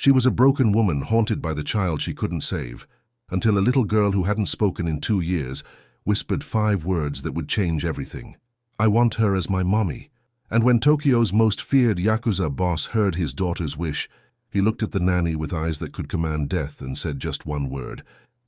She was a broken woman haunted by the child she couldn't save, until a little girl who hadn't spoken in 2 years whispered 5 words that would change everything. "I want her as my mommy." And when Tokyo's most feared Yakuza boss heard his daughter's wish, he looked at the nanny with eyes that could command death and said just one word: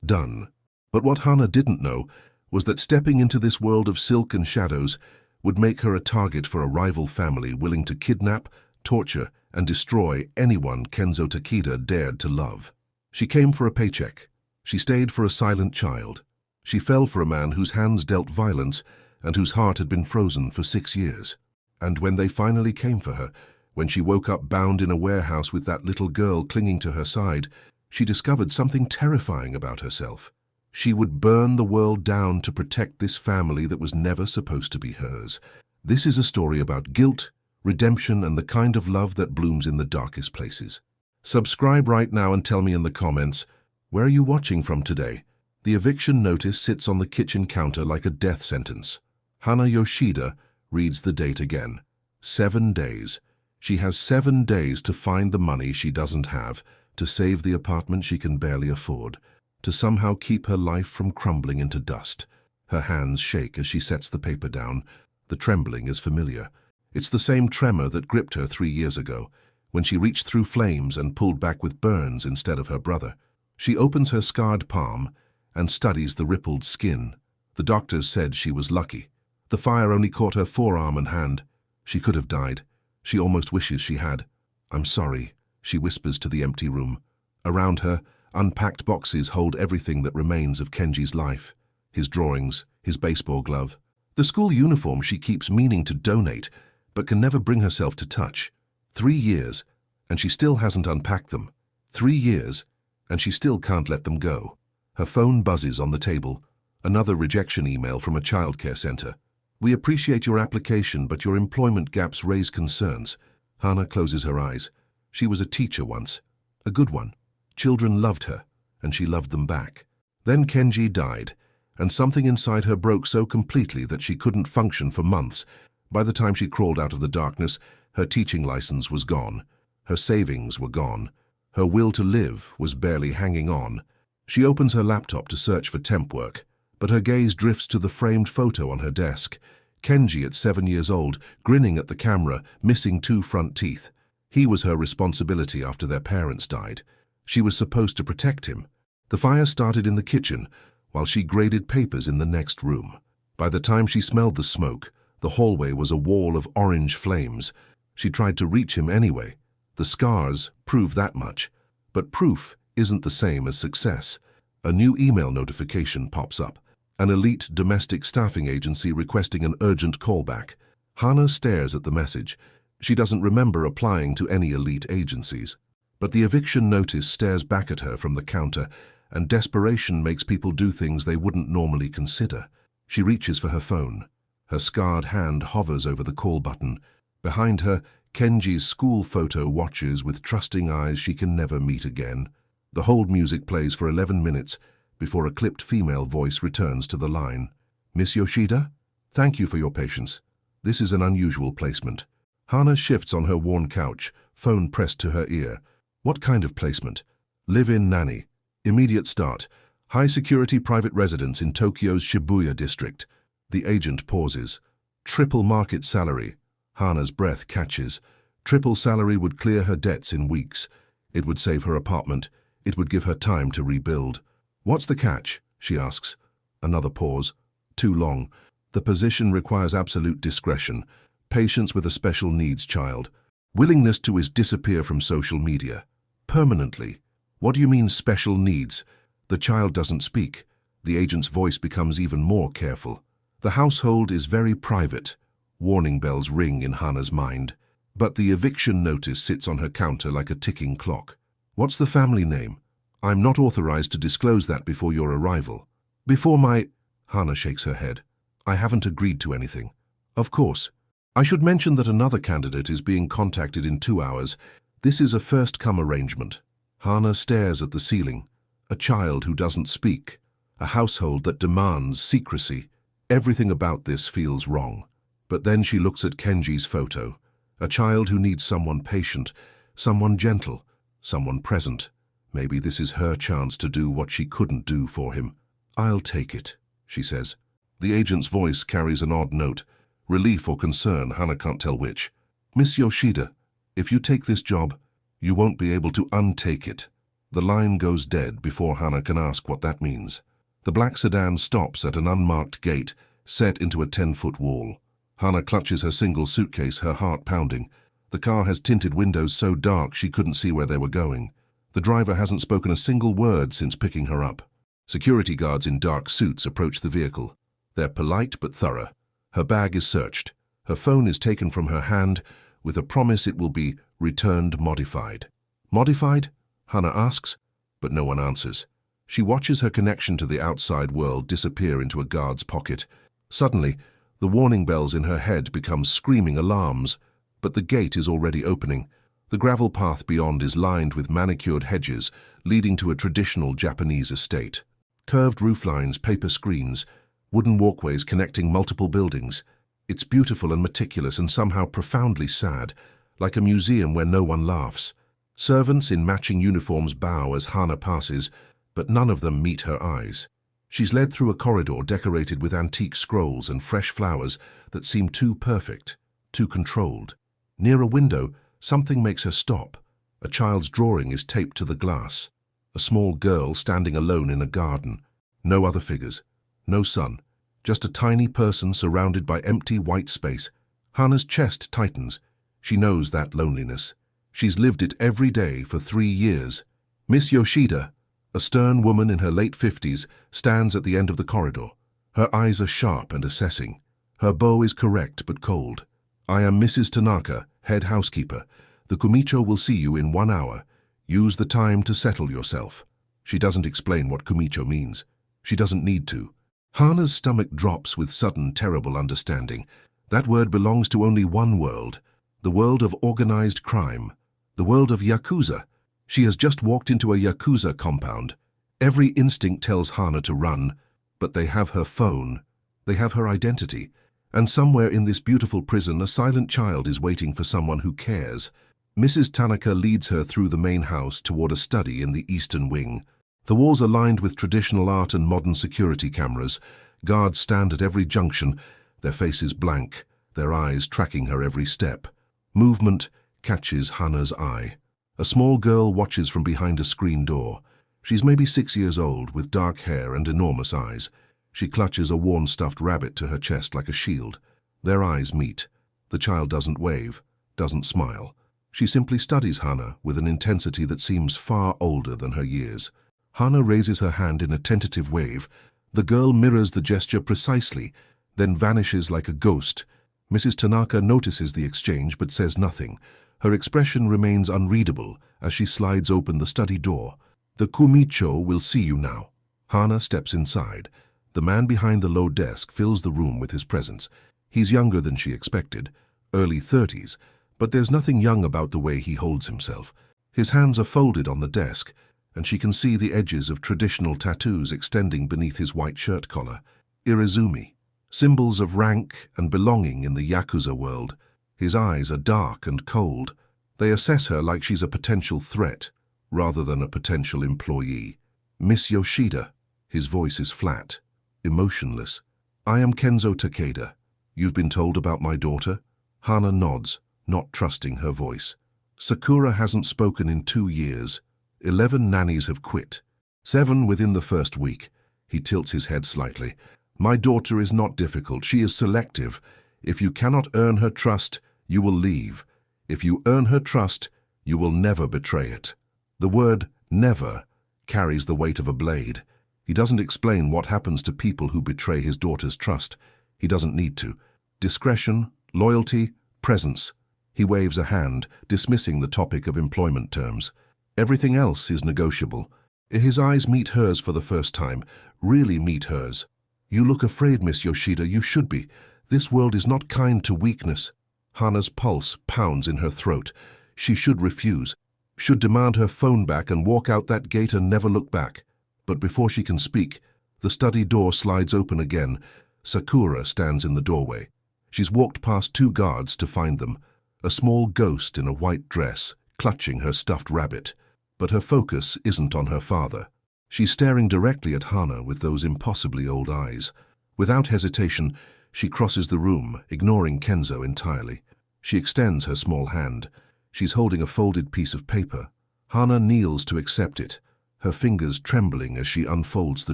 "Done." But what Hana didn't know was that stepping into this world of silk and shadows would make her a target for a rival family willing to kidnap, torture, and destroy anyone Kenzo Takeda dared to love. She came for a paycheck. She stayed for a silent child. She fell for a man whose hands dealt violence and whose heart had been frozen for 6 years. And when they finally came for her, when she woke up bound in a warehouse with that little girl clinging to her side, she discovered something terrifying about herself. She would burn the world down to protect this family that was never supposed to be hers. This is a story about guilt, redemption, and the kind of love that blooms in the darkest places. Subscribe right now and tell me in the comments, where are you watching from today? The eviction notice sits on the kitchen counter like a death sentence. Hana Yoshida reads the date again. 7 days. She has 7 days to find the money she doesn't have, to save the apartment she can barely afford, to somehow keep her life from crumbling into dust. Her hands shake as she sets the paper down. The trembling is familiar. It's the same tremor that gripped her 3 years ago, when she reached through flames and pulled back with burns instead of her brother. She opens her scarred palm and studies the rippled skin. The doctors said she was lucky. The fire only caught her forearm and hand. She could have died. She almost wishes she had. "I'm sorry," she whispers to the empty room. Around her, unpacked boxes hold everything that remains of Kenji's life. His drawings, his baseball glove. The school uniform she keeps meaning to donate, but can never bring herself to touch. 3 years, and she still hasn't unpacked them. 3 years, and she still can't let them go. Her phone buzzes on the table. Another rejection email from a childcare center. "We appreciate your application, but your employment gaps raise concerns." Hana closes her eyes. She was a teacher once. A good one. Children loved her, and she loved them back. Then Kenji died, and something inside her broke so completely that she couldn't function for months. By the time she crawled out of the darkness, her teaching license was gone. Her savings were gone. Her will to live was barely hanging on. She opens her laptop to search for temp work, but her gaze drifts to the framed photo on her desk. Kenji at 7 years old, grinning at the camera, missing 2 front teeth. He was her responsibility after their parents died. She was supposed to protect him. The fire started in the kitchen, while she graded papers in the next room. By the time she smelled the smoke, the hallway was a wall of orange flames. She tried to reach him anyway. The scars prove that much. But proof isn't the same as success. A new email notification pops up. An elite domestic staffing agency requesting an urgent callback. Hana stares at the message. She doesn't remember applying to any elite agencies. But the eviction notice stares back at her from the counter, and desperation makes people do things they wouldn't normally consider. She reaches for her phone. Her scarred hand hovers over the call button. Behind her, Kenji's school photo watches with trusting eyes she can never meet again. The hold music plays for 11 minutes before a clipped female voice returns to the line. "Miss Yoshida? Thank you for your patience. This is an unusual placement." Hana shifts on her worn couch, phone pressed to her ear. "What kind of placement?" "Live-in nanny. Immediate start. High-security private residence in Tokyo's Shibuya district." The agent pauses. "Triple market salary." Hana's breath catches. Triple salary would clear her debts in weeks. It would save her apartment. It would give her time to rebuild. "What's the catch?" she asks. Another pause. Too long. "The position requires absolute discretion. Patience with a special needs child. Willingness to disappear from social media. Permanently." "What do you mean, special needs?" The child doesn't speak. The agent's voice becomes even more careful. "The household is very private." Warning bells ring in Hana's mind. But the eviction notice sits on her counter like a ticking clock. "What's the family name?" "I'm not authorized to disclose that before your arrival." "Before my—" Hana shakes her head. "I haven't agreed to anything." "Of course. I should mention that another candidate is being contacted in 2 hours. This is a first-come arrangement." Hana stares at the ceiling. A child who doesn't speak. A household that demands secrecy. Everything about this feels wrong. But then she looks at Kenji's photo. A child who needs someone patient, someone gentle, someone present. Maybe this is her chance to do what she couldn't do for him. "I'll take it," she says. The agent's voice carries an odd note, relief or concern, Hana can't tell which. "Miss Yoshida, if you take this job, you won't be able to untake it." The line goes dead before Hana can ask what that means. The black sedan stops at an unmarked gate, set into a 10-foot wall. Hana clutches her single suitcase, her heart pounding. The car has tinted windows so dark she couldn't see where they were going. The driver hasn't spoken a single word since picking her up. Security guards in dark suits approach the vehicle. They're polite but thorough. Her bag is searched. Her phone is taken from her hand with a promise it will be returned modified. "Modified?" Hana asks, but no one answers. She watches her connection to the outside world disappear into a guard's pocket. Suddenly, the warning bells in her head become screaming alarms, but the gate is already opening. The gravel path beyond is lined with manicured hedges, leading to a traditional Japanese estate. Curved rooflines, paper screens, wooden walkways connecting multiple buildings. It's beautiful and meticulous and somehow profoundly sad, like a museum where no one laughs. Servants in matching uniforms bow as Hana passes, but none of them meet her eyes. She's led through a corridor decorated with antique scrolls and fresh flowers that seem too perfect, too controlled. Near a window, something makes her stop. A child's drawing is taped to the glass. A small girl standing alone in a garden. No other figures. No sun. Just a tiny person surrounded by empty white space. Hana's chest tightens. She knows that loneliness. She's lived it every day for 3 years. Miss Yoshida, a stern woman in her late 50s, stands at the end of the corridor. Her eyes are sharp and assessing. Her bow is correct but cold. "I am Mrs. Tanaka, head housekeeper. The kumicho will see you in 1 hour. Use the time to settle yourself." She doesn't explain what kumicho means. She doesn't need to. Hana's stomach drops with sudden, terrible understanding. That word belongs to only one world, the world of organized crime, the world of Yakuza. She has just walked into a Yakuza compound. Every instinct tells Hana to run, but they have her phone. They have her identity. And somewhere in this beautiful prison, a silent child is waiting for someone who cares. Mrs. Tanaka leads her through the main house toward a study in the eastern wing. The walls are lined with traditional art and modern security cameras. Guards stand at every junction, their faces blank, their eyes tracking her every step. Movement catches Hana's eye. A small girl watches from behind a screen door. She's maybe 6 years old, with dark hair and enormous eyes. She clutches a worn stuffed rabbit to her chest like a shield. Their eyes meet. The child doesn't wave, doesn't smile. She simply studies Hana with an intensity that seems far older than her years. Hana raises her hand in a tentative wave. The girl mirrors the gesture precisely, then vanishes like a ghost. Mrs. Tanaka notices the exchange but says nothing. Her expression remains unreadable as she slides open the study door. "The kumicho will see you now." Hana steps inside. The man behind the low desk fills the room with his presence. He's younger than she expected, early 30s, but there's nothing young about the way he holds himself. His hands are folded on the desk, and she can see the edges of traditional tattoos extending beneath his white shirt collar. Irizumi, symbols of rank and belonging in the Yakuza world. His eyes are dark and cold. They assess her like she's a potential threat, rather than a potential employee. "Miss Yoshida." His voice is flat, emotionless. "I am Kenzo Takeda. You've been told about my daughter?" Hana nods, not trusting her voice. "Sakura hasn't spoken in 2 years. 11 nannies have quit. 7 within the first week." He tilts his head slightly. "My daughter is not difficult. She is selective. If you cannot earn her trust, you will leave. If you earn her trust, you will never betray it." The word "never" carries the weight of a blade. He doesn't explain what happens to people who betray his daughter's trust. He doesn't need to. Discretion, loyalty, presence. He waves a hand, dismissing the topic of employment terms. Everything else is negotiable. His eyes meet hers for the first time, really meet hers. "You look afraid, Miss Yoshida. You should be. This world is not kind to weakness." Hana's pulse pounds in her throat. She should refuse, should demand her phone back and walk out that gate and never look back. But before she can speak, the study door slides open again. Sakura stands in the doorway. She's walked past 2 guards to find them, a small ghost in a white dress, clutching her stuffed rabbit. But her focus isn't on her father. She's staring directly at Hana with those impossibly old eyes. Without hesitation, she crosses the room, ignoring Kenzo entirely. She extends her small hand. She's holding a folded piece of paper. Hana kneels to accept it, her fingers trembling as she unfolds the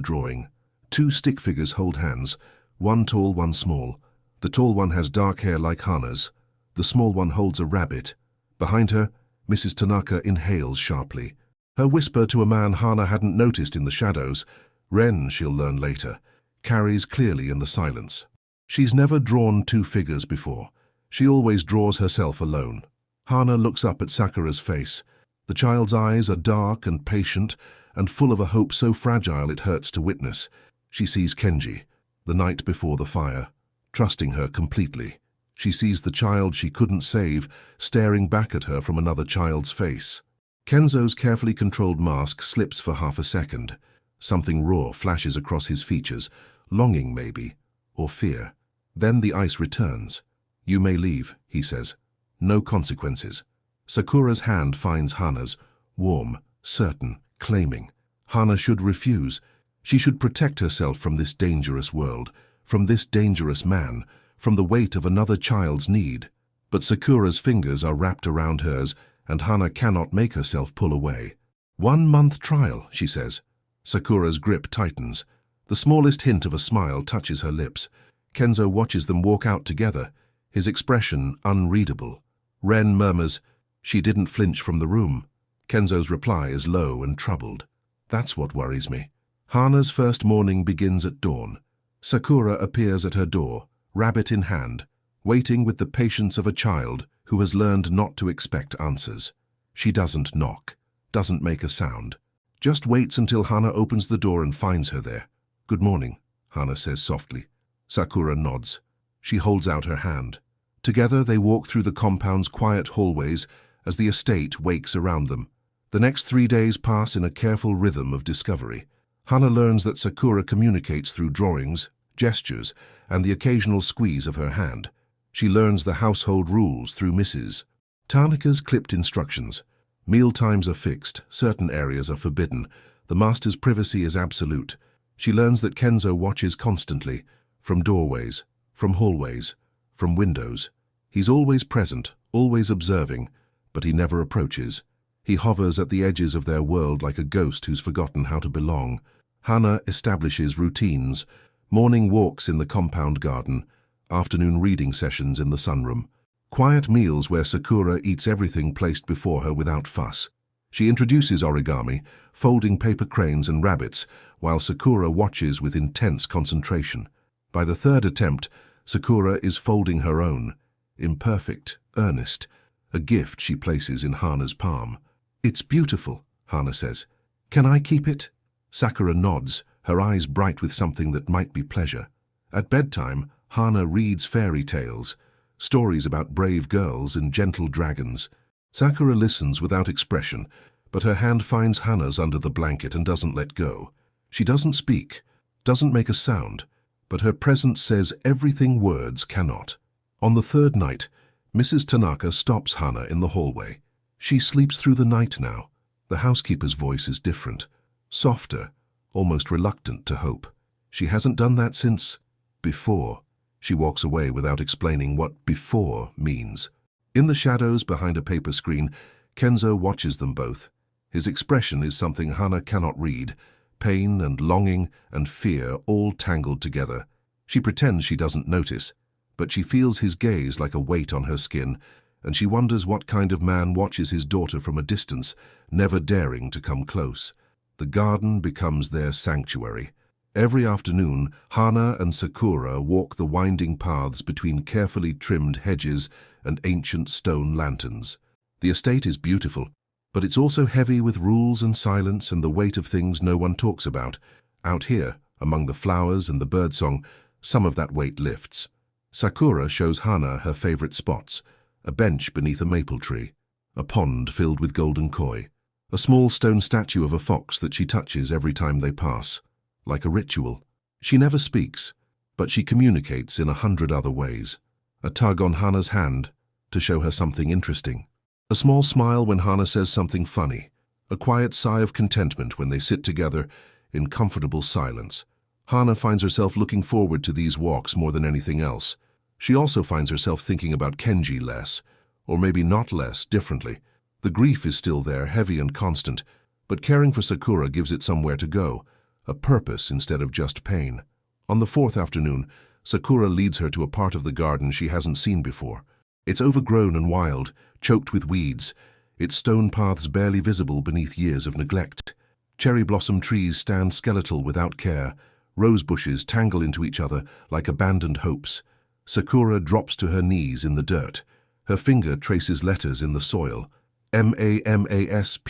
drawing. Two stick figures hold hands, one tall, one small. The tall one has dark hair like Hana's. The small one holds a rabbit. Behind her, Mrs. Tanaka inhales sharply. Her whisper to a man Hana hadn't noticed in the shadows, Ren, she'll learn later, carries clearly in the silence. She's never drawn two figures before. She always draws herself alone. Hana looks up at Sakura's face. The child's eyes are dark and patient and full of a hope so fragile it hurts to witness. She sees Kenji, the night before the fire, trusting her completely. She sees the child she couldn't save staring back at her from another child's face. Kenzo's carefully controlled mask slips for half a second. Something raw flashes across his features, longing maybe, or fear. Then the ice returns. "You may leave," he says. "No consequences." Sakura's hand finds Hana's, warm, certain, claiming. Hana should refuse. She should protect herself from this dangerous world, from this dangerous man, from the weight of another child's need. But Sakura's fingers are wrapped around hers, and Hana cannot make herself pull away. "1-month trial," she says. Sakura's grip tightens. The smallest hint of a smile touches her lips. Kenzo watches them walk out together, his expression unreadable. Ren murmurs, "She didn't flinch from the room." Kenzo's reply is low and troubled. "That's what worries me." Hana's first morning begins at dawn. Sakura appears at her door, rabbit in hand, waiting with the patience of a child who has learned not to expect answers. She doesn't knock, doesn't make a sound, just waits until Hana opens the door and finds her there. "Good morning," Hana says softly. Sakura nods. She holds out her hand. Together they walk through the compound's quiet hallways as the estate wakes around them. The next 3 days pass in a careful rhythm of discovery. Hana learns that Sakura communicates through drawings, gestures, and the occasional squeeze of her hand. She learns the household rules through Mrs. Tanaka's clipped instructions. Meal times are fixed, certain areas are forbidden, the master's privacy is absolute. She learns that Kenzo watches constantly, from doorways, from hallways, from windows. He's always present, always observing, but he never approaches. He hovers at the edges of their world like a ghost who's forgotten how to belong. Hana establishes routines, morning walks in the compound garden, afternoon reading sessions in the sunroom, quiet meals where Sakura eats everything placed before her without fuss. She introduces origami, folding paper cranes and rabbits, while Sakura watches with intense concentration. By the third attempt, Sakura is folding her own, imperfect, earnest, a gift she places in Hana's palm. "It's beautiful," Hana says. "Can I keep it?" Sakura nods, her eyes bright with something that might be pleasure. At bedtime, Hana reads fairy tales, stories about brave girls and gentle dragons. Sakura listens without expression, but her hand finds Hana's under the blanket and doesn't let go. She doesn't speak, doesn't make a sound, but her presence says everything words cannot. On the third night, Mrs. Tanaka stops Hana in the hallway. She sleeps through the night now. The housekeeper's voice is different, softer, almost reluctant to hope. She hasn't done that since before. She walks away without explaining what before means. In the shadows behind a paper screen, Kenzo watches them both. His expression is something Hana cannot read, pain and longing and fear all tangled together. She pretends she doesn't notice, but she feels his gaze like a weight on her skin, and she wonders what kind of man watches his daughter from a distance, never daring to come close. The garden becomes their sanctuary. Every afternoon, Hana and Sakura walk the winding paths between carefully trimmed hedges and ancient stone lanterns. The estate is beautiful, but it's also heavy with rules and silence and the weight of things no one talks about. Out here, among the flowers and the birdsong, some of that weight lifts. Sakura shows Hana her favorite spots: a bench beneath a maple tree, a pond filled with golden koi, a small stone statue of a fox that she touches every time they pass, like a ritual. She never speaks, but she communicates in 100 other ways. A tug on Hana's hand to show her something interesting. A small smile when Hana says something funny. A quiet sigh of contentment when they sit together in comfortable silence. Hana finds herself looking forward to these walks more than anything else. She also finds herself thinking about Kenji less, or maybe not less, differently. The grief is still there, heavy and constant, but caring for Sakura gives it somewhere to go, a purpose instead of just pain. On the fourth afternoon, Sakura leads her to a part of the garden she hasn't seen before. It's overgrown and wild, choked with weeds, its stone paths barely visible beneath years of neglect. Cherry blossom trees stand skeletal without care. Rose bushes tangle into each other like abandoned hopes. Sakura drops to her knees in the dirt. Her finger traces letters in the soil. Masplace.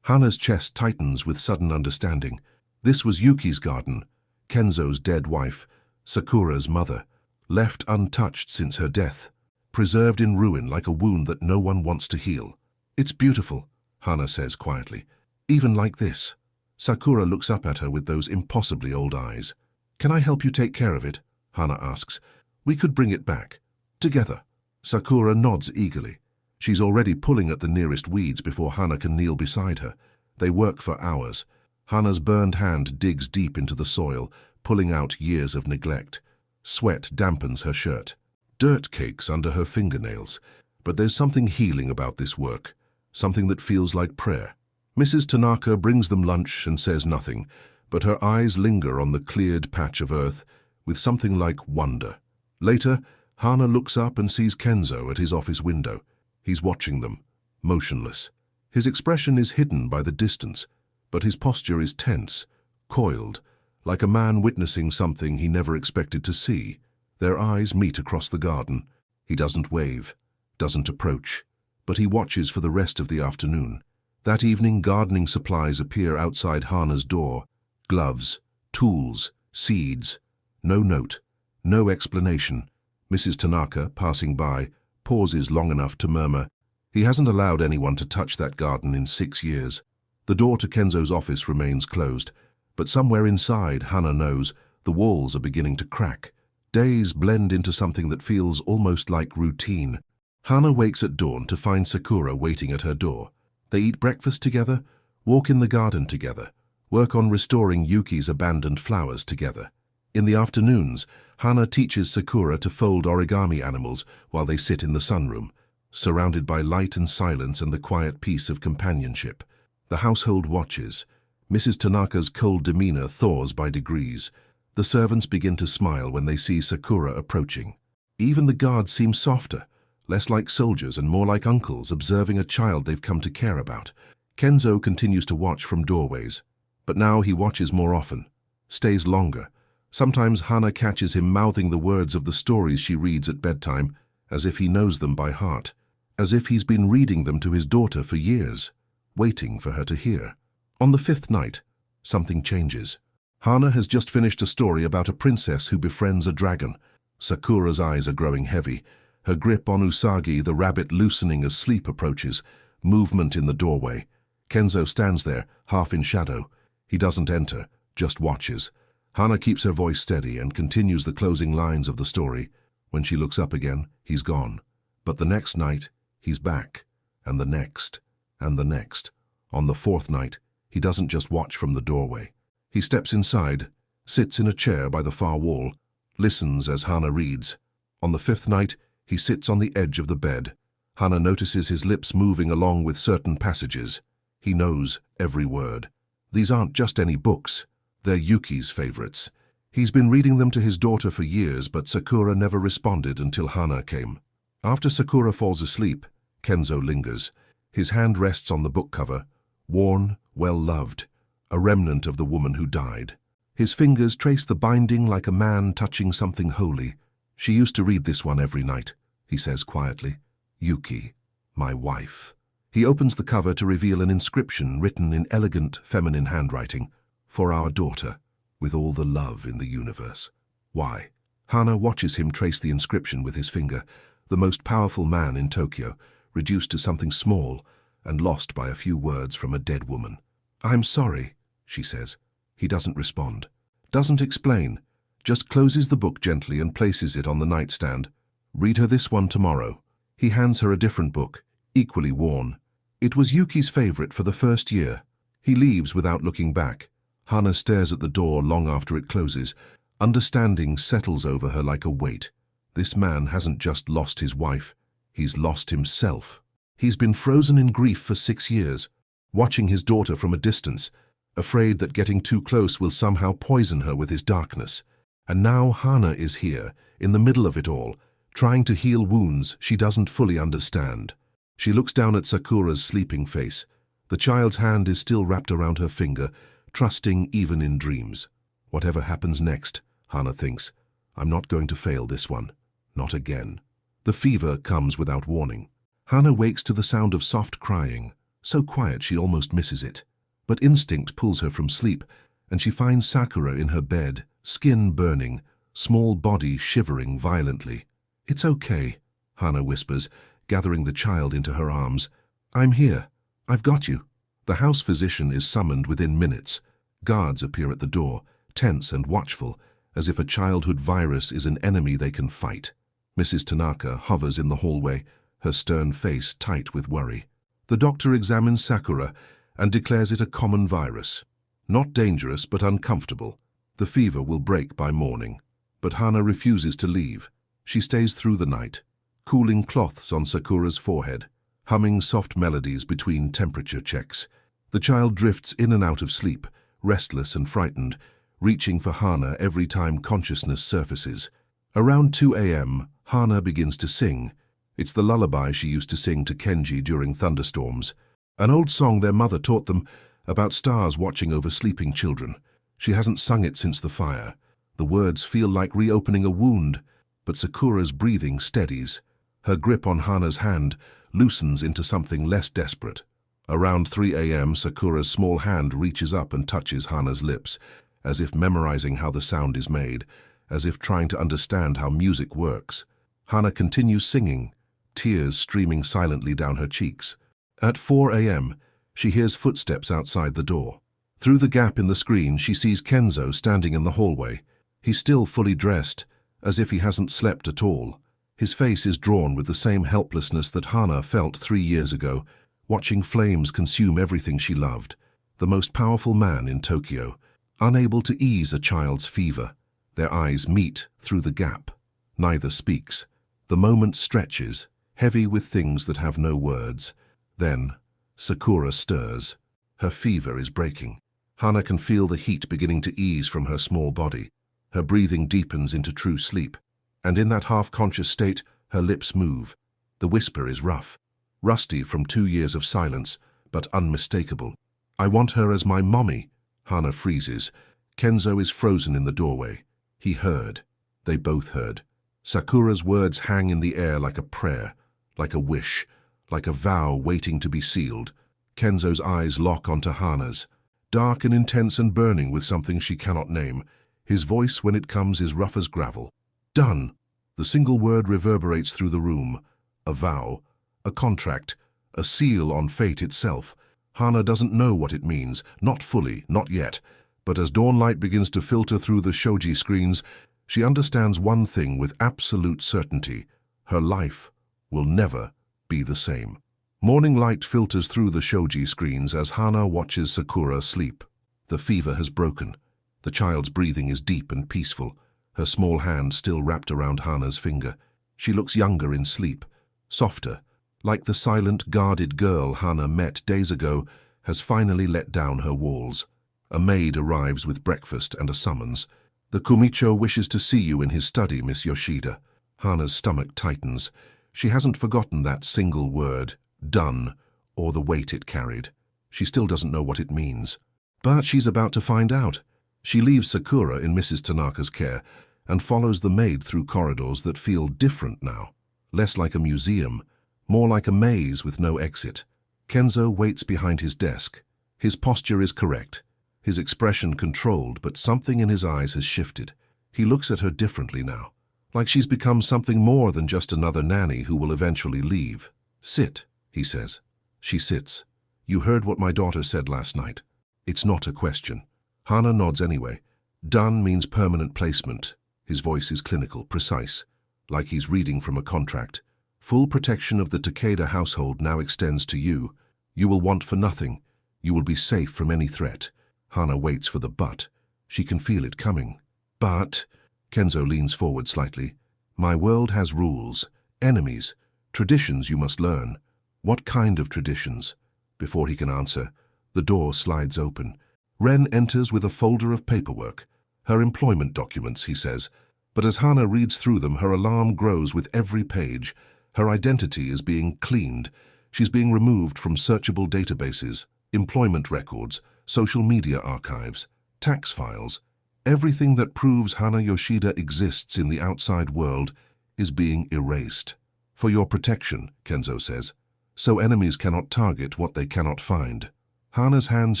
Hana's chest tightens with sudden understanding. This was Yuki's garden, Kenzo's dead wife, Sakura's mother, left untouched since her death, preserved in ruin like a wound that no one wants to heal. It's beautiful, Hana says quietly. Even like this. Sakura looks up at her with those impossibly old eyes. Can I help you take care of it? Hana asks. We could bring it back. Together. Sakura nods eagerly. She's already pulling at the nearest weeds before Hana can kneel beside her. They work for hours. Hana's burned hand digs deep into the soil, pulling out years of neglect. Sweat dampens her shirt. Dirt cakes under her fingernails. But there's something healing about this work, something that feels like prayer. Mrs. Tanaka brings them lunch and says nothing, but her eyes linger on the cleared patch of earth with something like wonder. Later, Hana looks up and sees Kenzo at his office window. He's watching them, motionless. His expression is hidden by the distance, but his posture is tense, coiled, like a man witnessing something he never expected to see. Their eyes meet across the garden. He doesn't wave, doesn't approach, but he watches for the rest of the afternoon. That evening, gardening supplies appear outside Hana's door. Gloves, tools, seeds. No note, no explanation. Mrs. Tanaka, passing by, pauses long enough to murmur, "He hasn't allowed anyone to touch that garden in 6 years." The door to Kenzo's office remains closed, but somewhere inside, Hana knows, the walls are beginning to crack. Days blend into something that feels almost like routine. Hana wakes at dawn to find Sakura waiting at her door. They eat breakfast together, walk in the garden together, work on restoring Yuki's abandoned flowers together. In the afternoons, Hana teaches Sakura to fold origami animals while they sit in the sunroom, surrounded by light and silence and the quiet peace of companionship. The household watches. Mrs. Tanaka's cold demeanor thaws by degrees. The servants begin to smile when they see Sakura approaching. Even the guards seem softer, less like soldiers and more like uncles observing a child they've come to care about. Kenzo continues to watch from doorways, but now he watches more often, stays longer. Sometimes Hana catches him mouthing the words of the stories she reads at bedtime, as if he knows them by heart, as if he's been reading them to his daughter for years, waiting for her to hear. On the 5th night, something changes. Hana has just finished a story about a princess who befriends a dragon. Sakura's eyes are growing heavy, her grip on Usagi the rabbit loosening as sleep approaches, movement in the doorway. Kenzo stands there, half in shadow. He doesn't enter, just watches. Hana keeps her voice steady and continues the closing lines of the story. When she looks up again, he's gone. But the next night, he's back, and the next, and the next. On the 4th night, he doesn't just watch from the doorway. He steps inside, sits in a chair by the far wall, listens as Hana reads. On the 5th night, he sits on the edge of the bed. Hana notices his lips moving along with certain passages. He knows every word. These aren't just any books. They're Yuki's favorites. He's been reading them to his daughter for years, but Sakura never responded until Hana came. After Sakura falls asleep, Kenzo lingers. His hand rests on the book cover, worn, well-loved, a remnant of the woman who died. His fingers trace the binding like a man touching something holy. "She used to read this one every night," he says quietly. "Yuki, my wife." He opens the cover to reveal an inscription written in elegant feminine handwriting. "For our daughter, with all the love in the universe." Why? Hana watches him trace the inscription with his finger, the most powerful man in Tokyo, reduced to something small and lost by a few words from a dead woman. "I'm sorry," she says. He doesn't respond, doesn't explain, just closes the book gently and places it on the nightstand. "Read her this one tomorrow." He hands her a different book, equally worn. It was Yuki's favorite for the first year. He leaves without looking back. Hana stares at the door long after it closes. Understanding settles over her like a weight. This man hasn't just lost his wife, he's lost himself. He's been frozen in grief for 6 years, watching his daughter from a distance, afraid that getting too close will somehow poison her with his darkness. And now Hana is here, in the middle of it all, trying to heal wounds she doesn't fully understand. She looks down at Sakura's sleeping face. The child's hand is still wrapped around her finger, trusting even in dreams. Whatever happens next, Hana thinks, I'm not going to fail this one. Not again. The fever comes without warning. Hana wakes to the sound of soft crying, so quiet she almost misses it. But instinct pulls her from sleep, and she finds Sakura in her bed, skin burning, small body shivering violently. It's okay, Hana whispers, gathering the child into her arms. I'm here. I've got you. The house physician is summoned within minutes. Guards appear at the door, tense and watchful, as if a childhood virus is an enemy they can fight. Mrs. Tanaka hovers in the hallway, her stern face tight with worry. The doctor examines Sakura and declares it a common virus. Not dangerous, but uncomfortable. The fever will break by morning. But Hana refuses to leave. She stays through the night, cooling cloths on Sakura's forehead, humming soft melodies between temperature checks. The child drifts in and out of sleep, restless and frightened, reaching for Hana every time consciousness surfaces. Around 2 a.m., Hana begins to sing. It's the lullaby she used to sing to Kenji during thunderstorms. An old song their mother taught them about stars watching over sleeping children. She hasn't sung it since the fire. The words feel like reopening a wound, but Sakura's breathing steadies. Her grip on Hana's hand loosens into something less desperate. Around 3 a.m., Sakura's small hand reaches up and touches Hana's lips, as if memorizing how the sound is made, as if trying to understand how music works. Hana continues singing, tears streaming silently down her cheeks. At 4 a.m., she hears footsteps outside the door. Through the gap in the screen, she sees Kenzo standing in the hallway. He's still fully dressed, as if he hasn't slept at all. His face is drawn with the same helplessness that Hana felt 3 years ago, watching flames consume everything she loved. The most powerful man in Tokyo, unable to ease a child's fever. Their eyes meet through the gap. Neither speaks. The moment stretches, heavy with things that have no words. Then, Sakura stirs. Her fever is breaking. Hana can feel the heat beginning to ease from her small body. Her breathing deepens into true sleep. And in that half-conscious state, her lips move. The whisper is rough, rusty from 2 years of silence, but unmistakable. I want her as my mommy. Hana freezes. Kenzo is frozen in the doorway. He heard. They both heard. Sakura's words hang in the air like a prayer, like a wish, like a vow waiting to be sealed. Kenzo's eyes lock onto Hana's, dark and intense and burning with something she cannot name. His voice, when it comes, is rough as gravel. Done. The single word reverberates through the room. A vow, a contract, a seal on fate itself. Hana doesn't know what it means, not fully, not yet. But as dawnlight begins to filter through the shoji screens, she understands one thing with absolute certainty. Her life will never be the same. Morning light filters through the shoji screens as Hana watches Sakura sleep. The fever has broken. The child's breathing is deep and peaceful, her small hand still wrapped around Hana's finger. She looks younger in sleep, softer, like the silent, guarded girl Hana met days ago has finally let down her walls. A maid arrives with breakfast and a summons. The Kumicho wishes to see you in his study, Miss Yoshida. Hana's stomach tightens. She hasn't forgotten that single word, done, or the weight it carried. She still doesn't know what it means. But she's about to find out. She leaves Sakura in Mrs. Tanaka's care and follows the maid through corridors that feel different now. Less like a museum, more like a maze with no exit. Kenzo waits behind his desk. His posture is correct, his expression controlled, but something in his eyes has shifted. He looks at her differently now, like she's become something more than just another nanny who will eventually leave. Sit, he says. She sits. You heard what my daughter said last night. It's not a question. Hana nods anyway. Done means permanent placement. His voice is clinical, precise, like he's reading from a contract. Full protection of the Takeda household now extends to you. You will want for nothing. You will be safe from any threat. Hana waits for the but. She can feel it coming. But, Kenzo leans forward slightly, my world has rules, enemies, traditions you must learn. What kind of traditions? Before he can answer, the door slides open. Ren enters with a folder of paperwork. Her employment documents, he says. But as Hana reads through them, her alarm grows with every page. Her identity is being cleaned. She's being removed from searchable databases, employment records, social media archives, tax files. Everything that proves Hana Yoshida exists in the outside world is being erased. For your protection, Kenzo says, so enemies cannot target what they cannot find. Hana's hands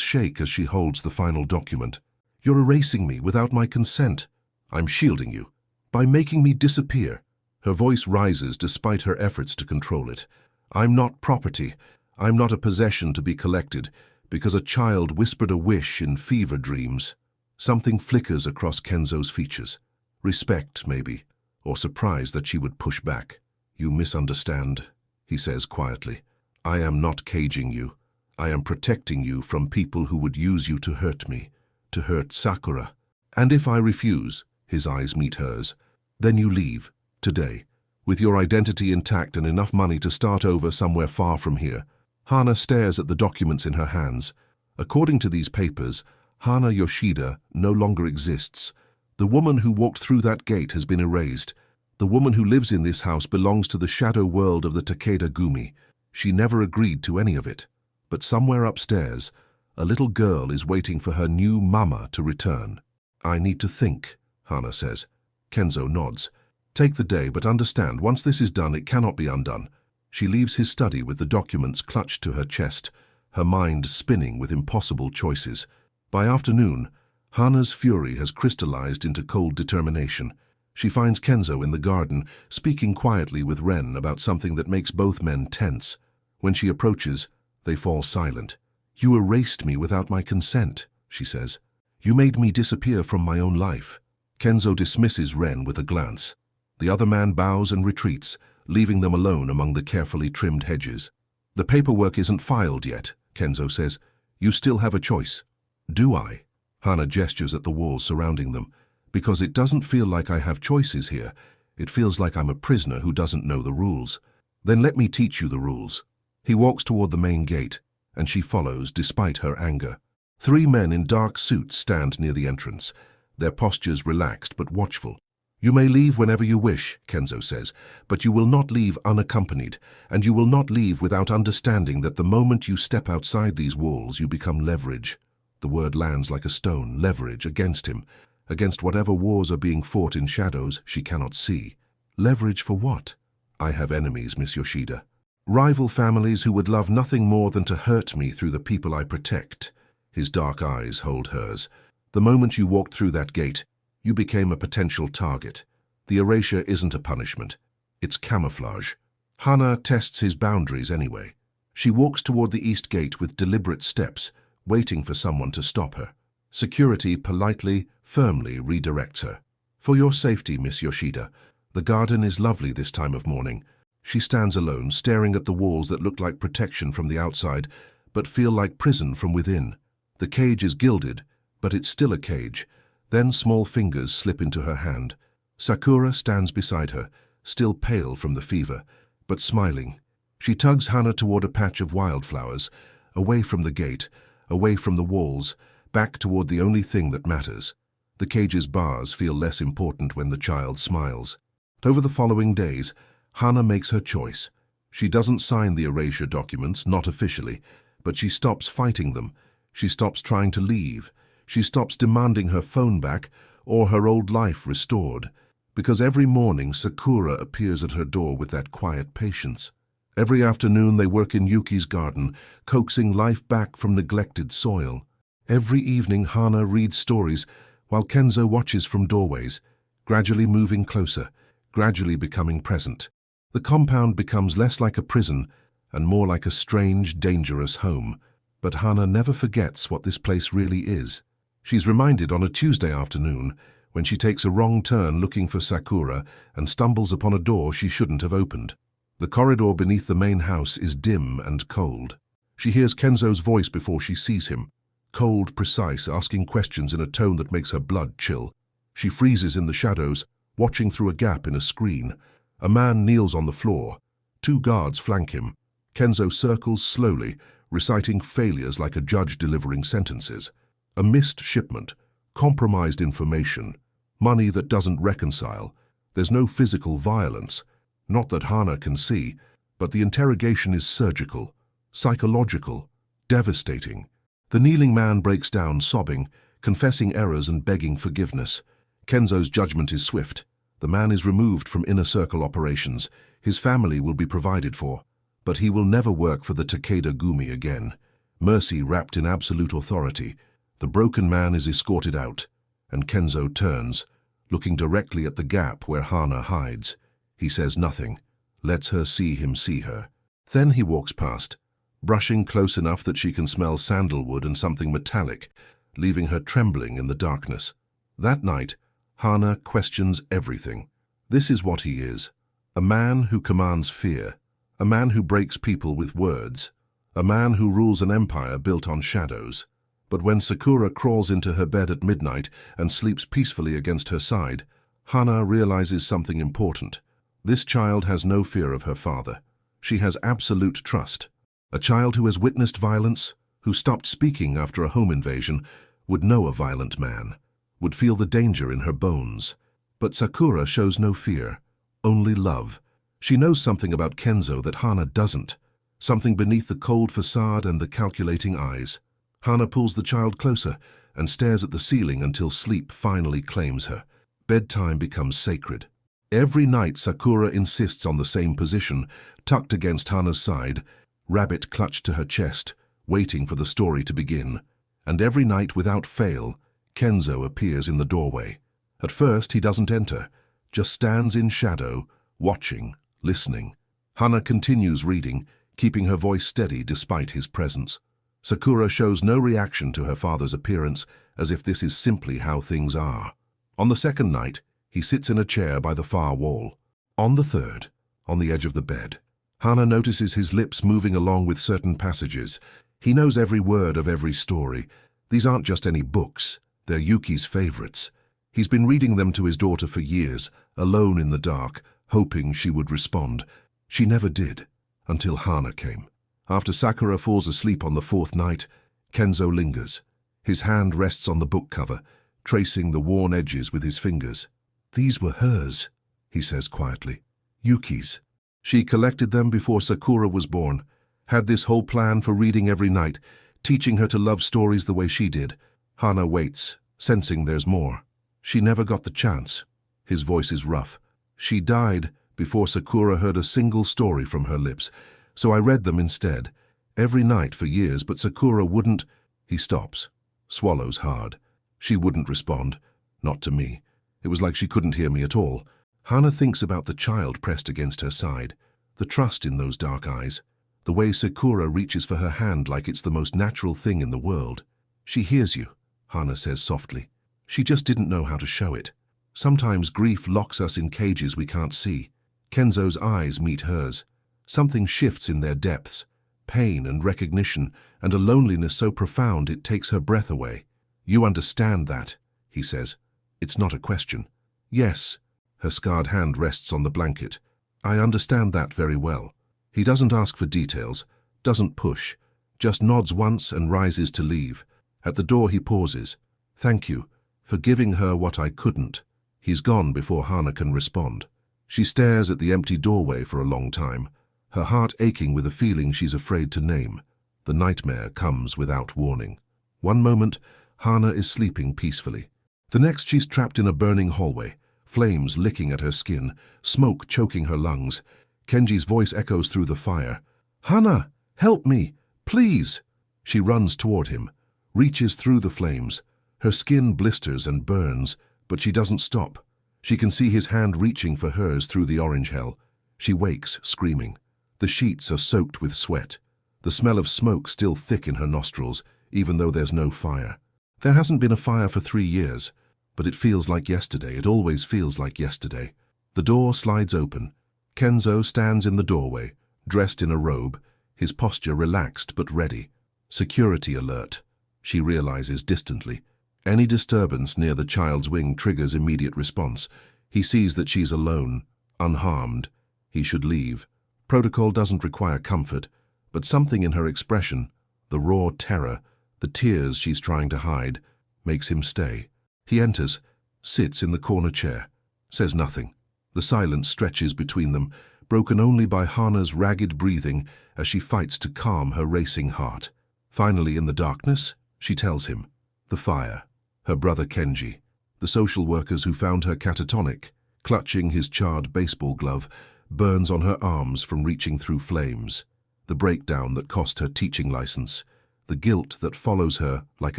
shake as she holds the final document. You're erasing me without my consent. I'm shielding you. By making me disappear. Her voice rises despite her efforts to control it. I'm not property. I'm not a possession to be collected, because a child whispered a wish in fever dreams. Something flickers across Kenzo's features. Respect, maybe, or surprise that she would push back. You misunderstand, he says quietly. I am not caging you. I am protecting you from people who would use you to hurt me, to hurt Sakura. And if I refuse, his eyes meet hers, then you leave, today, with your identity intact and enough money to start over somewhere far from here. Hana stares at the documents in her hands. According to these papers, Hana Yoshida no longer exists. The woman who walked through that gate has been erased. The woman who lives in this house belongs to the shadow world of the Takeda Gumi. She never agreed to any of it. But somewhere upstairs, a little girl is waiting for her new mama to return. I need to think, Hana says. Kenzo nods. Take the day, but understand, once this is done, it cannot be undone. She leaves his study with the documents clutched to her chest, her mind spinning with impossible choices. By afternoon, Hana's fury has crystallized into cold determination. She finds Kenzo in the garden, speaking quietly with Ren about something that makes both men tense. When she approaches, they fall silent. You erased me without my consent, she says. You made me disappear from my own life. Kenzo dismisses Ren with a glance. The other man bows and retreats, leaving them alone among the carefully trimmed hedges. The paperwork isn't filed yet, Kenzo says. You still have a choice. Do I? Hana gestures at the walls surrounding them. Because it doesn't feel like I have choices here. It feels like I'm a prisoner who doesn't know the rules. Then let me teach you the rules. He walks toward the main gate, and she follows despite her anger. 3 men in dark suits stand near the entrance, their postures relaxed but watchful. You may leave whenever you wish, Kenzo says, but you will not leave unaccompanied, and you will not leave without understanding that the moment you step outside these walls, you become leverage. The word lands like a stone, leverage, against him, against whatever wars are being fought in shadows she cannot see. Leverage for what? I have enemies, Miss Yoshida. Rival families who would love nothing more than to hurt me through the people I protect. His dark eyes hold hers. The moment you walked through that gate, you became a potential target. The erasure isn't a punishment. It's camouflage. Hana tests his boundaries anyway. She walks toward the east gate with deliberate steps, waiting for someone to stop her. Security politely, firmly redirects her. For your safety, Miss Yoshida. The garden is lovely this time of morning. She stands alone, staring at the walls that look like protection from the outside, but feel like prison from within. The cage is gilded, but it's still a cage. Then small fingers slip into her hand. Sakura stands beside her, still pale from the fever, but smiling. She tugs Hana toward a patch of wildflowers, away from the gate, away from the walls, back toward the only thing that matters. The cage's bars feel less important when the child smiles. But over the following days, Hana makes her choice. She doesn't sign the erasure documents, not officially, but she stops fighting them. She stops trying to leave. She stops demanding her phone back or her old life restored. Because every morning Sakura appears at her door with that quiet patience. Every afternoon they work in Yuki's garden, coaxing life back from neglected soil. Every evening Hana reads stories while Kenzo watches from doorways, gradually moving closer, gradually becoming present. The compound becomes less like a prison and more like a strange, dangerous home. But Hana never forgets what this place really is. She's reminded on a Tuesday afternoon when she takes a wrong turn looking for Sakura and stumbles upon a door she shouldn't have opened. The corridor beneath the main house is dim and cold. She hears Kenzo's voice before she sees him, cold, precise, asking questions in a tone that makes her blood chill. She freezes in the shadows, watching through a gap in a screen. A man kneels on the floor. 2 guards flank him. Kenzo circles slowly, reciting failures like a judge delivering sentences. A missed shipment, compromised information, money that doesn't reconcile. There's no physical violence, not that Hana can see, but the interrogation is surgical, psychological, devastating. The kneeling man breaks down, sobbing, confessing errors and begging forgiveness. Kenzo's judgment is swift. The man is removed from inner circle operations. His family will be provided for, but he will never work for the Takeda Gumi again. Mercy wrapped in absolute authority. The broken man is escorted out, and Kenzo turns, looking directly at the gap where Hana hides. He says nothing, lets her see him see her. Then he walks past, brushing close enough that she can smell sandalwood and something metallic, leaving her trembling in the darkness. That night, Hana questions everything. This is what he is. A man who commands fear. A man who breaks people with words. A man who rules an empire built on shadows. But when Sakura crawls into her bed at midnight and sleeps peacefully against her side, Hana realizes something important. This child has no fear of her father. She has absolute trust. A child who has witnessed violence, who stopped speaking after a home invasion, would know a violent man, would feel the danger in her bones. But Sakura shows no fear, only love. She knows something about Kenzo that Hana doesn't, something beneath the cold facade and the calculating eyes. Hana pulls the child closer and stares at the ceiling until sleep finally claims her. Bedtime becomes sacred. Every night Sakura insists on the same position, tucked against Hana's side, rabbit clutched to her chest, waiting for the story to begin. And every night without fail, Kenzo appears in the doorway. At first he doesn't enter, just stands in shadow, watching, listening. Hana continues reading, keeping her voice steady despite his presence. Sakura shows no reaction to her father's appearance, as if this is simply how things are. On the second night, he sits in a chair by the far wall. On the third, on the edge of the bed, Hana notices his lips moving along with certain passages. He knows every word of every story. These aren't just any books, they're Yuki's favorites. He's been reading them to his daughter for years, alone in the dark, hoping she would respond. She never did, until Hana came. After Sakura falls asleep on the 4th night, Kenzo lingers. His hand rests on the book cover, tracing the worn edges with his fingers. "These were hers," he says quietly. "Yuki's. She collected them before Sakura was born, had this whole plan for reading every night, teaching her to love stories the way she did." Hana waits, sensing there's more. She never got the chance. His voice is rough. "She died before Sakura heard a single story from her lips, so I read them instead. Every night for years, but Sakura wouldn't." He stops, swallows hard. She wouldn't respond. Not to me. It was like she couldn't hear me at all. Hana thinks about the child pressed against her side, the trust in those dark eyes, the way Sakura reaches for her hand like it's the most natural thing in the world. "She hears you," Hana says softly. "She just didn't know how to show it. Sometimes grief locks us in cages we can't see." Kenzo's eyes meet hers. Something shifts in their depths, pain and recognition, and a loneliness so profound it takes her breath away. "You understand that," he says. It's not a question. "Yes." Her scarred hand rests on the blanket. "I understand that very well." He doesn't ask for details, doesn't push, just nods once and rises to leave. At the door he pauses. "Thank you for giving her what I couldn't." He's gone before Hana can respond. She stares at the empty doorway for a long time, her heart aching with a feeling she's afraid to name. The nightmare comes without warning. One moment, Hana is sleeping peacefully. The next, she's trapped in a burning hallway, flames licking at her skin, smoke choking her lungs. Kenji's voice echoes through the fire. "Hana, help me, please!" She runs toward him, reaches through the flames. Her skin blisters and burns, but she doesn't stop. She can see his hand reaching for hers through the orange hell. She wakes, screaming. The sheets are soaked with sweat. The smell of smoke still thick in her nostrils, even though there's no fire. There hasn't been a fire for 3 years, but it feels like yesterday. It always feels like yesterday. The door slides open. Kenzo stands in the doorway, dressed in a robe, his posture relaxed but ready. Security alert, she realizes distantly. Any disturbance near the child's wing triggers immediate response. He sees that she's alone, unharmed. He should leave. Protocol doesn't require comfort, but something in her expression, the raw terror, the tears she's trying to hide, makes him stay. He enters, sits in the corner chair, says nothing. The silence stretches between them, broken only by Hana's ragged breathing as she fights to calm her racing heart. Finally, in the darkness, she tells him. The fire, her brother Kenji, the social workers who found her catatonic, clutching his charred baseball glove, burns on her arms from reaching through flames. The breakdown that cost her teaching license, the guilt that follows her like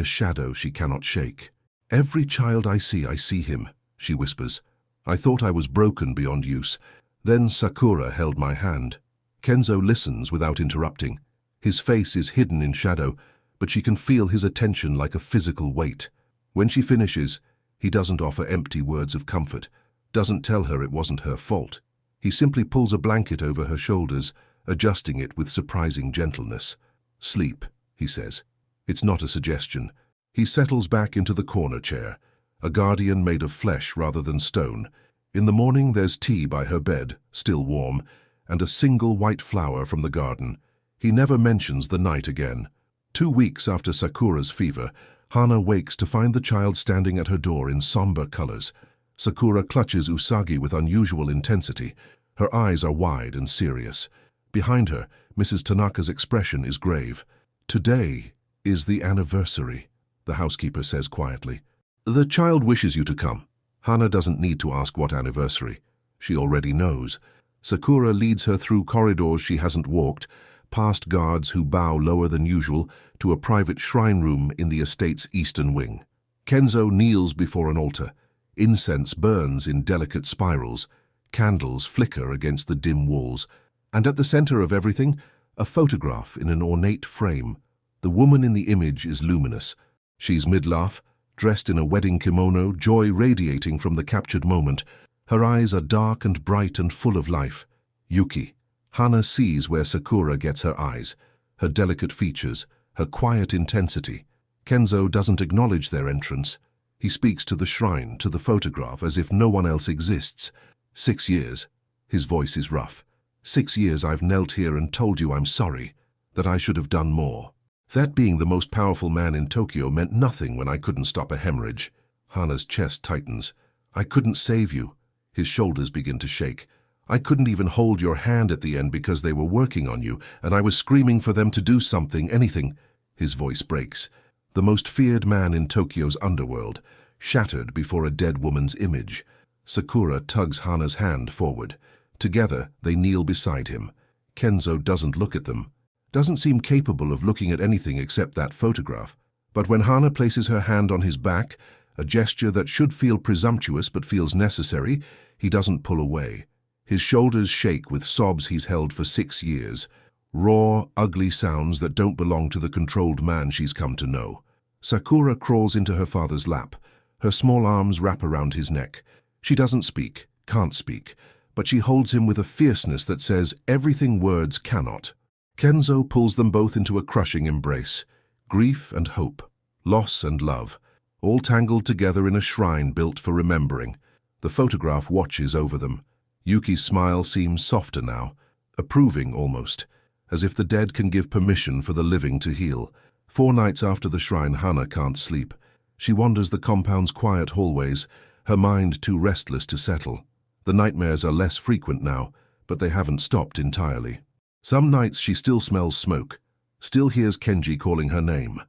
a shadow she cannot shake. Every child I see him, she whispers. I thought I was broken beyond use. Then Sakura held my hand. Kenzo listens without interrupting. His face is hidden in shadow, but she can feel his attention like a physical weight. When she finishes, he doesn't offer empty words of comfort, doesn't tell her it wasn't her fault. He simply pulls a blanket over her shoulders, adjusting it with surprising gentleness. Sleep, he says. It's not a suggestion. He settles back into the corner chair, a guardian made of flesh rather than stone. In the morning there's tea by her bed, still warm, and a single white flower from the garden. He never mentions the night again. 2 weeks after Sakura's fever, Hana wakes to find the child standing at her door in somber colors. Sakura clutches Usagi with unusual intensity. Her eyes are wide and serious. Behind her, Mrs. Tanaka's expression is grave. Today is the anniversary, the housekeeper says quietly. The child wishes you to come. Hana doesn't need to ask what anniversary. She already knows. Sakura leads her through corridors she hasn't walked, past guards who bow lower than usual, to a private shrine room in the estate's eastern wing. Kenzo kneels before an altar. Incense burns in delicate spirals. Candles flicker against the dim walls. And at the center of everything, a photograph in an ornate frame. The woman in the image is luminous. She's midlife, dressed in a wedding kimono, joy radiating from the captured moment. Her eyes are dark and bright and full of life. Yuki. Hana sees where Sakura gets her eyes, her delicate features, her quiet intensity. Kenzo doesn't acknowledge their entrance. He speaks to the shrine, to the photograph, as if no one else exists. 6 years. His voice is rough. 6 years I've knelt here and told you I'm sorry, that I should have done more. That being the most powerful man in Tokyo meant nothing when I couldn't stop a hemorrhage. Hana's chest tightens. I couldn't save you. His shoulders begin to shake. I couldn't even hold your hand at the end because they were working on you, and I was screaming for them to do something, anything. His voice breaks. The most feared man in Tokyo's underworld, shattered before a dead woman's image. Sakura tugs Hana's hand forward. Together, they kneel beside him. Kenzo doesn't look at them, doesn't seem capable of looking at anything except that photograph. But when Hana places her hand on his back, a gesture that should feel presumptuous but feels necessary, he doesn't pull away. His shoulders shake with sobs he's held for 6 years. Raw, ugly sounds that don't belong to the controlled man she's come to know. Sakura crawls into her father's lap. Her small arms wrap around his neck. She doesn't speak, can't speak, but she holds him with a fierceness that says everything words cannot. Kenzo pulls them both into a crushing embrace. Grief and hope, loss and love, all tangled together in a shrine built for remembering. The photograph watches over them. Yuki's smile seems softer now, approving almost, as if the dead can give permission for the living to heal. 4 nights after the shrine, Hana can't sleep. She wanders the compound's quiet hallways, her mind too restless to settle. The nightmares are less frequent now, but they haven't stopped entirely. Some nights she still smells smoke, still hears Kenji calling her name.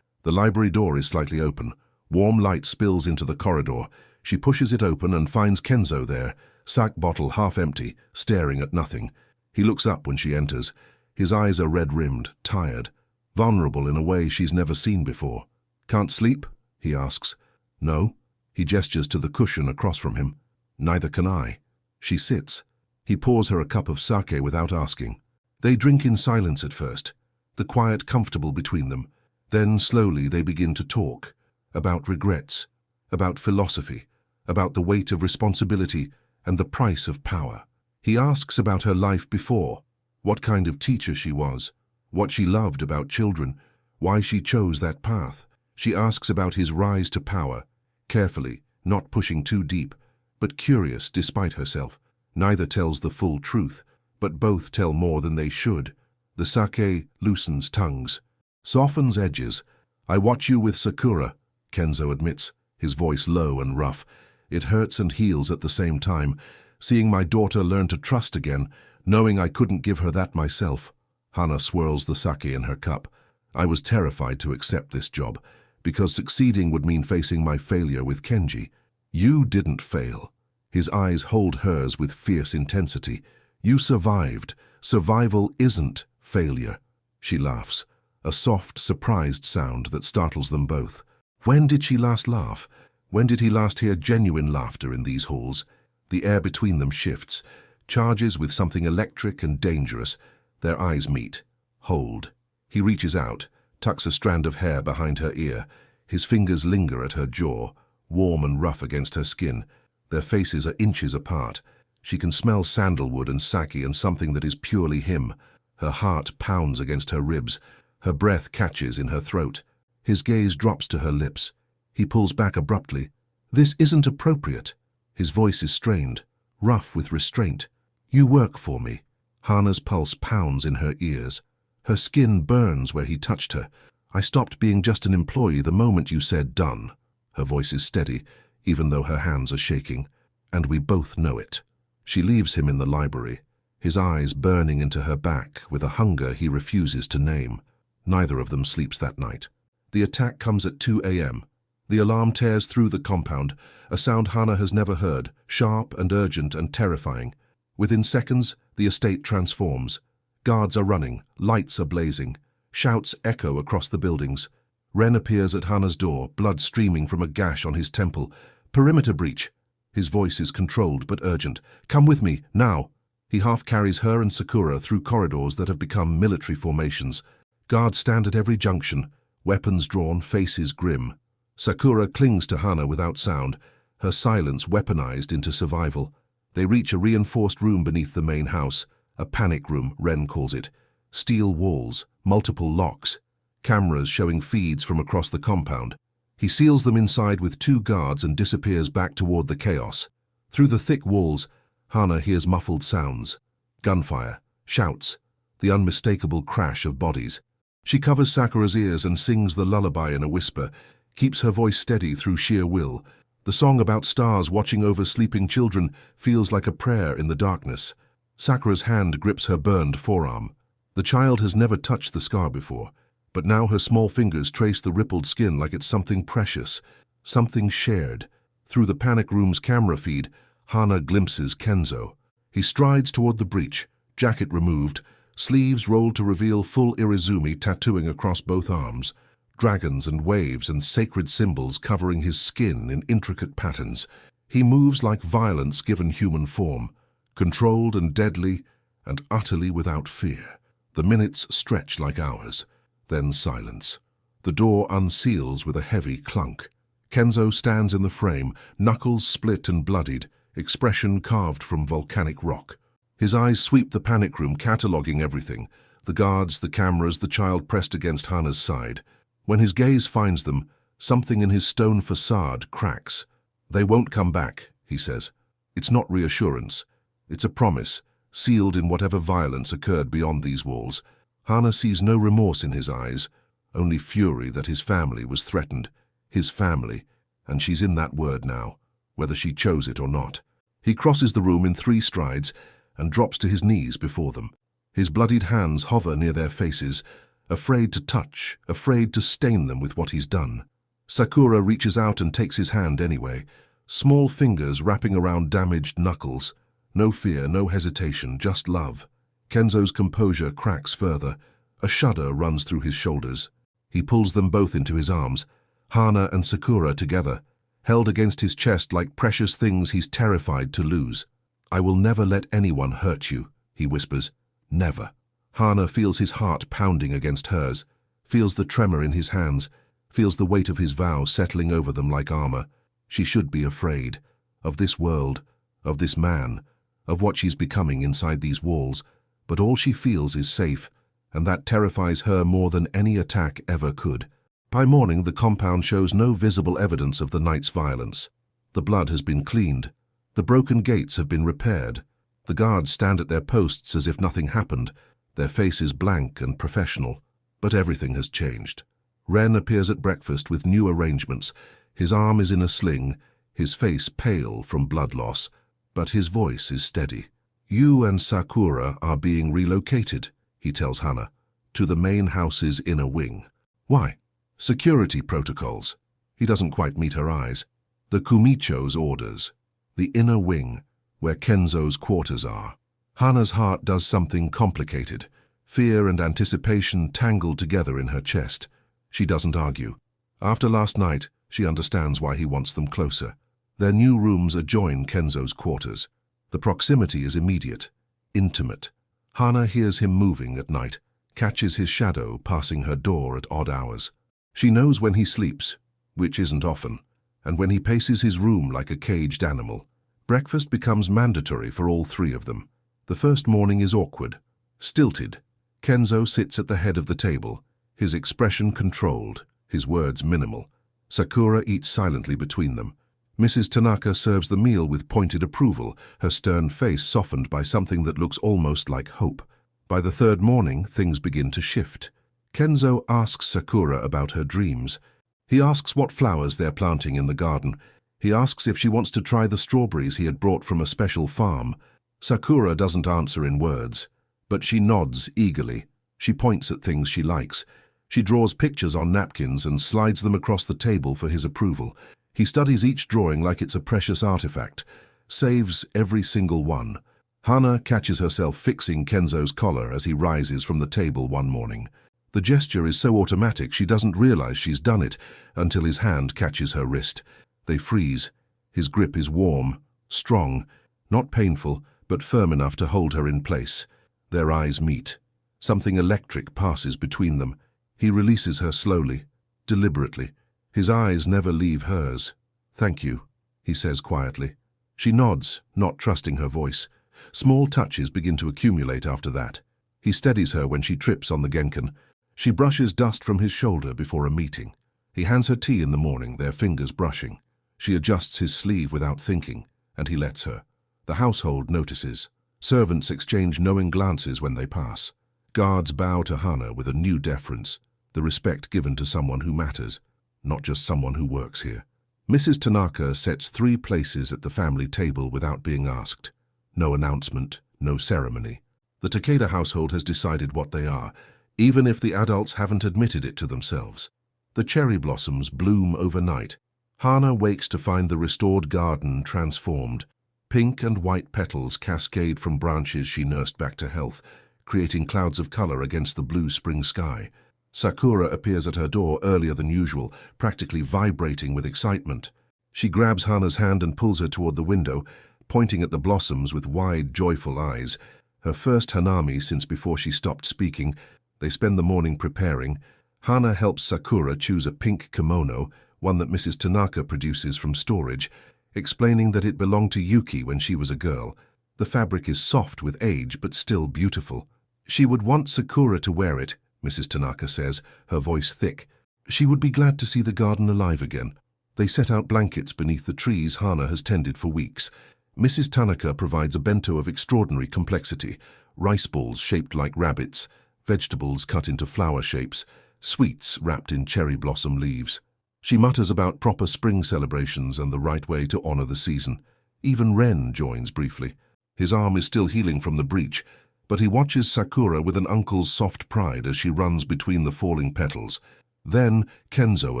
The library door is slightly open. Warm light spills into the corridor. She pushes it open and finds Kenzo there, sack bottle half empty, staring at nothing. He looks up when she enters. His eyes are red-rimmed, tired, vulnerable in a way she's never seen before. Can't sleep? He asks. No. He gestures to the cushion across from him. Neither can I. She sits. He pours her a cup of sake without asking. They drink in silence at first, the quiet comfortable between them. Then slowly they begin to talk, about regrets, about philosophy, about the weight of responsibility and the price of power. He asks about her life before, what kind of teacher she was, what she loved about children, why she chose that path. She asks about his rise to power, carefully, not pushing too deep, but curious despite herself. Neither tells the full truth, but both tell more than they should. The sake loosens tongues, softens edges. I watch you with Sakura, Kenzo admits, his voice low and rough. It hurts and heals at the same time, seeing my daughter learn to trust again, knowing I couldn't give her that myself. Hana swirls the sake in her cup. I was terrified to accept this job, because succeeding would mean facing my failure with Kenji. You didn't fail. His eyes hold hers with fierce intensity. You survived. Survival isn't failure. She laughs, a soft, surprised sound that startles them both. When did she last laugh? When did he last hear genuine laughter in these halls? The air between them shifts, charges with something electric and dangerous. Their eyes meet. Hold. He reaches out, tucks a strand of hair behind her ear. His fingers linger at her jaw, warm and rough against her skin. Their faces are inches apart. She can smell sandalwood and sake and something that is purely him. Her heart pounds against her ribs. Her breath catches in her throat. His gaze drops to her lips. He pulls back abruptly. This isn't appropriate. His voice is strained, rough with restraint. You work for me. Hana's pulse pounds in her ears. Her skin burns where he touched her. I stopped being just an employee the moment you said done. Her voice is steady, even though her hands are shaking. And we both know it. She leaves him in the library, his eyes burning into her back with a hunger he refuses to name. Neither of them sleeps that night. The attack comes at 2 a.m. The alarm tears through the compound, a sound Hana has never heard, sharp and urgent and terrifying. Within seconds, the estate transforms. Guards are running, lights are blazing. Shouts echo across the buildings. Ren appears at Hana's door, blood streaming from a gash on his temple. Perimeter breach. His voice is controlled but urgent. Come with me, now. He half carries her and Sakura through corridors that have become military formations. Guards stand at every junction, weapons drawn, faces grim. Sakura clings to Hana without sound, her silence weaponized into survival. They reach a reinforced room beneath the main house, a panic room, Ren calls it. Steel walls, multiple locks, cameras showing feeds from across the compound. He seals them inside with 2 guards and disappears back toward the chaos. Through the thick walls, Hana hears muffled sounds. Gunfire, shouts, the unmistakable crash of bodies. She covers Sakura's ears and sings the lullaby in a whisper, keeps her voice steady through sheer will. The song about stars watching over sleeping children feels like a prayer in the darkness. Sakura's hand grips her burned forearm. The child has never touched the scar before, but now her small fingers trace the rippled skin like it's something precious, something shared. Through the panic room's camera feed, Hana glimpses Kenzo. He strides toward the breach, jacket removed, sleeves rolled to reveal full Irizumi tattooing across both arms, dragons and waves and sacred symbols covering his skin in intricate patterns. He moves like violence given human form, controlled and deadly and utterly without fear. The minutes stretch like hours. Then silence. The door unseals with a heavy clunk. Kenzo stands in the frame, knuckles split and bloodied, expression carved from volcanic rock. His eyes sweep the panic room, cataloging everything. The guards, the cameras, the child pressed against Hana's side. When his gaze finds them, something in his stone facade cracks. They won't come back, he says. It's not reassurance. It's a promise, sealed in whatever violence occurred beyond these walls. Hana sees no remorse in his eyes, only fury that his family was threatened. His family, and she's in that word now, whether she chose it or not. He crosses the room in 3 strides and drops to his knees before them. His bloodied hands hover near their faces, afraid to touch, afraid to stain them with what he's done. Sakura reaches out and takes his hand anyway, small fingers wrapping around damaged knuckles. No fear, no hesitation, just love. Kenzo's composure cracks further. A shudder runs through his shoulders. He pulls them both into his arms, Hana and Sakura together, held against his chest like precious things he's terrified to lose. I will never let anyone hurt you, he whispers. Never. Hana feels his heart pounding against hers, feels the tremor in his hands, feels the weight of his vow settling over them like armor. She should be afraid. Of this world, of this man, of what she's becoming inside these walls, but all she feels is safe, and that terrifies her more than any attack ever could. By morning, the compound shows no visible evidence of the night's violence. The blood has been cleaned. The broken gates have been repaired. The guards stand at their posts as if nothing happened, their faces blank and professional. But everything has changed. Ren appears at breakfast with new arrangements. His arm is in a sling, his face pale from blood loss, but his voice is steady. "You and Sakura are being relocated," he tells Hana, "to the main house's inner wing." "Why?" "Security protocols." He doesn't quite meet her eyes. "The Kumicho's orders. The inner wing, where Kenzo's quarters are." Hana's heart does something complicated. Fear and anticipation tangled together in her chest. She doesn't argue. After last night, she understands why he wants them closer. Their new rooms adjoin Kenzo's quarters. The proximity is immediate, intimate. Hana hears him moving at night, catches his shadow passing her door at odd hours. She knows when he sleeps, which isn't often, and when he paces his room like a caged animal. Breakfast becomes mandatory for all three of them. The first morning is awkward, stilted. Kenzo sits at the head of the table, his expression controlled, his words minimal. Sakura eats silently between them. Mrs. Tanaka serves the meal with pointed approval, her stern face softened by something that looks almost like hope. By the third morning, things begin to shift. Kenzo asks Sakura about her dreams. He asks what flowers they're planting in the garden. He asks if she wants to try the strawberries he had brought from a special farm. Sakura doesn't answer in words, but she nods eagerly. She points at things she likes. She draws pictures on napkins and slides them across the table for his approval. He studies each drawing like it's a precious artifact, saves every single one. Hana catches herself fixing Kenzo's collar as he rises from the table one morning. The gesture is so automatic she doesn't realize she's done it until his hand catches her wrist. They freeze. His grip is warm, strong, not painful, but firm enough to hold her in place. Their eyes meet. Something electric passes between them. He releases her slowly, deliberately. His eyes never leave hers. "Thank you," he says quietly. She nods, not trusting her voice. Small touches begin to accumulate after that. He steadies her when she trips on the genkan. She brushes dust from his shoulder before a meeting. He hands her tea in the morning, their fingers brushing. She adjusts his sleeve without thinking, and he lets her. The household notices. Servants exchange knowing glances when they pass. Guards bow to Hana with a new deference, the respect given to someone who matters, not just someone who works here. Mrs. Tanaka sets 3 places at the family table without being asked. No announcement, no ceremony. The Takeda household has decided what they are, even if the adults haven't admitted it to themselves. The cherry blossoms bloom overnight. Hana wakes to find the restored garden transformed. Pink and white petals cascade from branches she nursed back to health, creating clouds of color against the blue spring sky. Sakura appears at her door earlier than usual, practically vibrating with excitement. She grabs Hana's hand and pulls her toward the window, pointing at the blossoms with wide, joyful eyes. Her first hanami since before she stopped speaking. They spend the morning preparing. Hana helps Sakura choose a pink kimono, one that Mrs. Tanaka produces from storage, explaining that it belonged to Yuki when she was a girl. The fabric is soft with age, but still beautiful. She would want Sakura to wear it, Mrs. Tanaka says, her voice thick. She would be glad to see the garden alive again. They set out blankets beneath the trees Hana has tended for weeks. Mrs. Tanaka provides a bento of extraordinary complexity, rice balls shaped like rabbits, vegetables cut into flower shapes, sweets wrapped in cherry blossom leaves. She mutters about proper spring celebrations and the right way to honor the season. Even Ren joins briefly. His arm is still healing from the breach, but he watches Sakura with an uncle's soft pride as she runs between the falling petals. Then Kenzo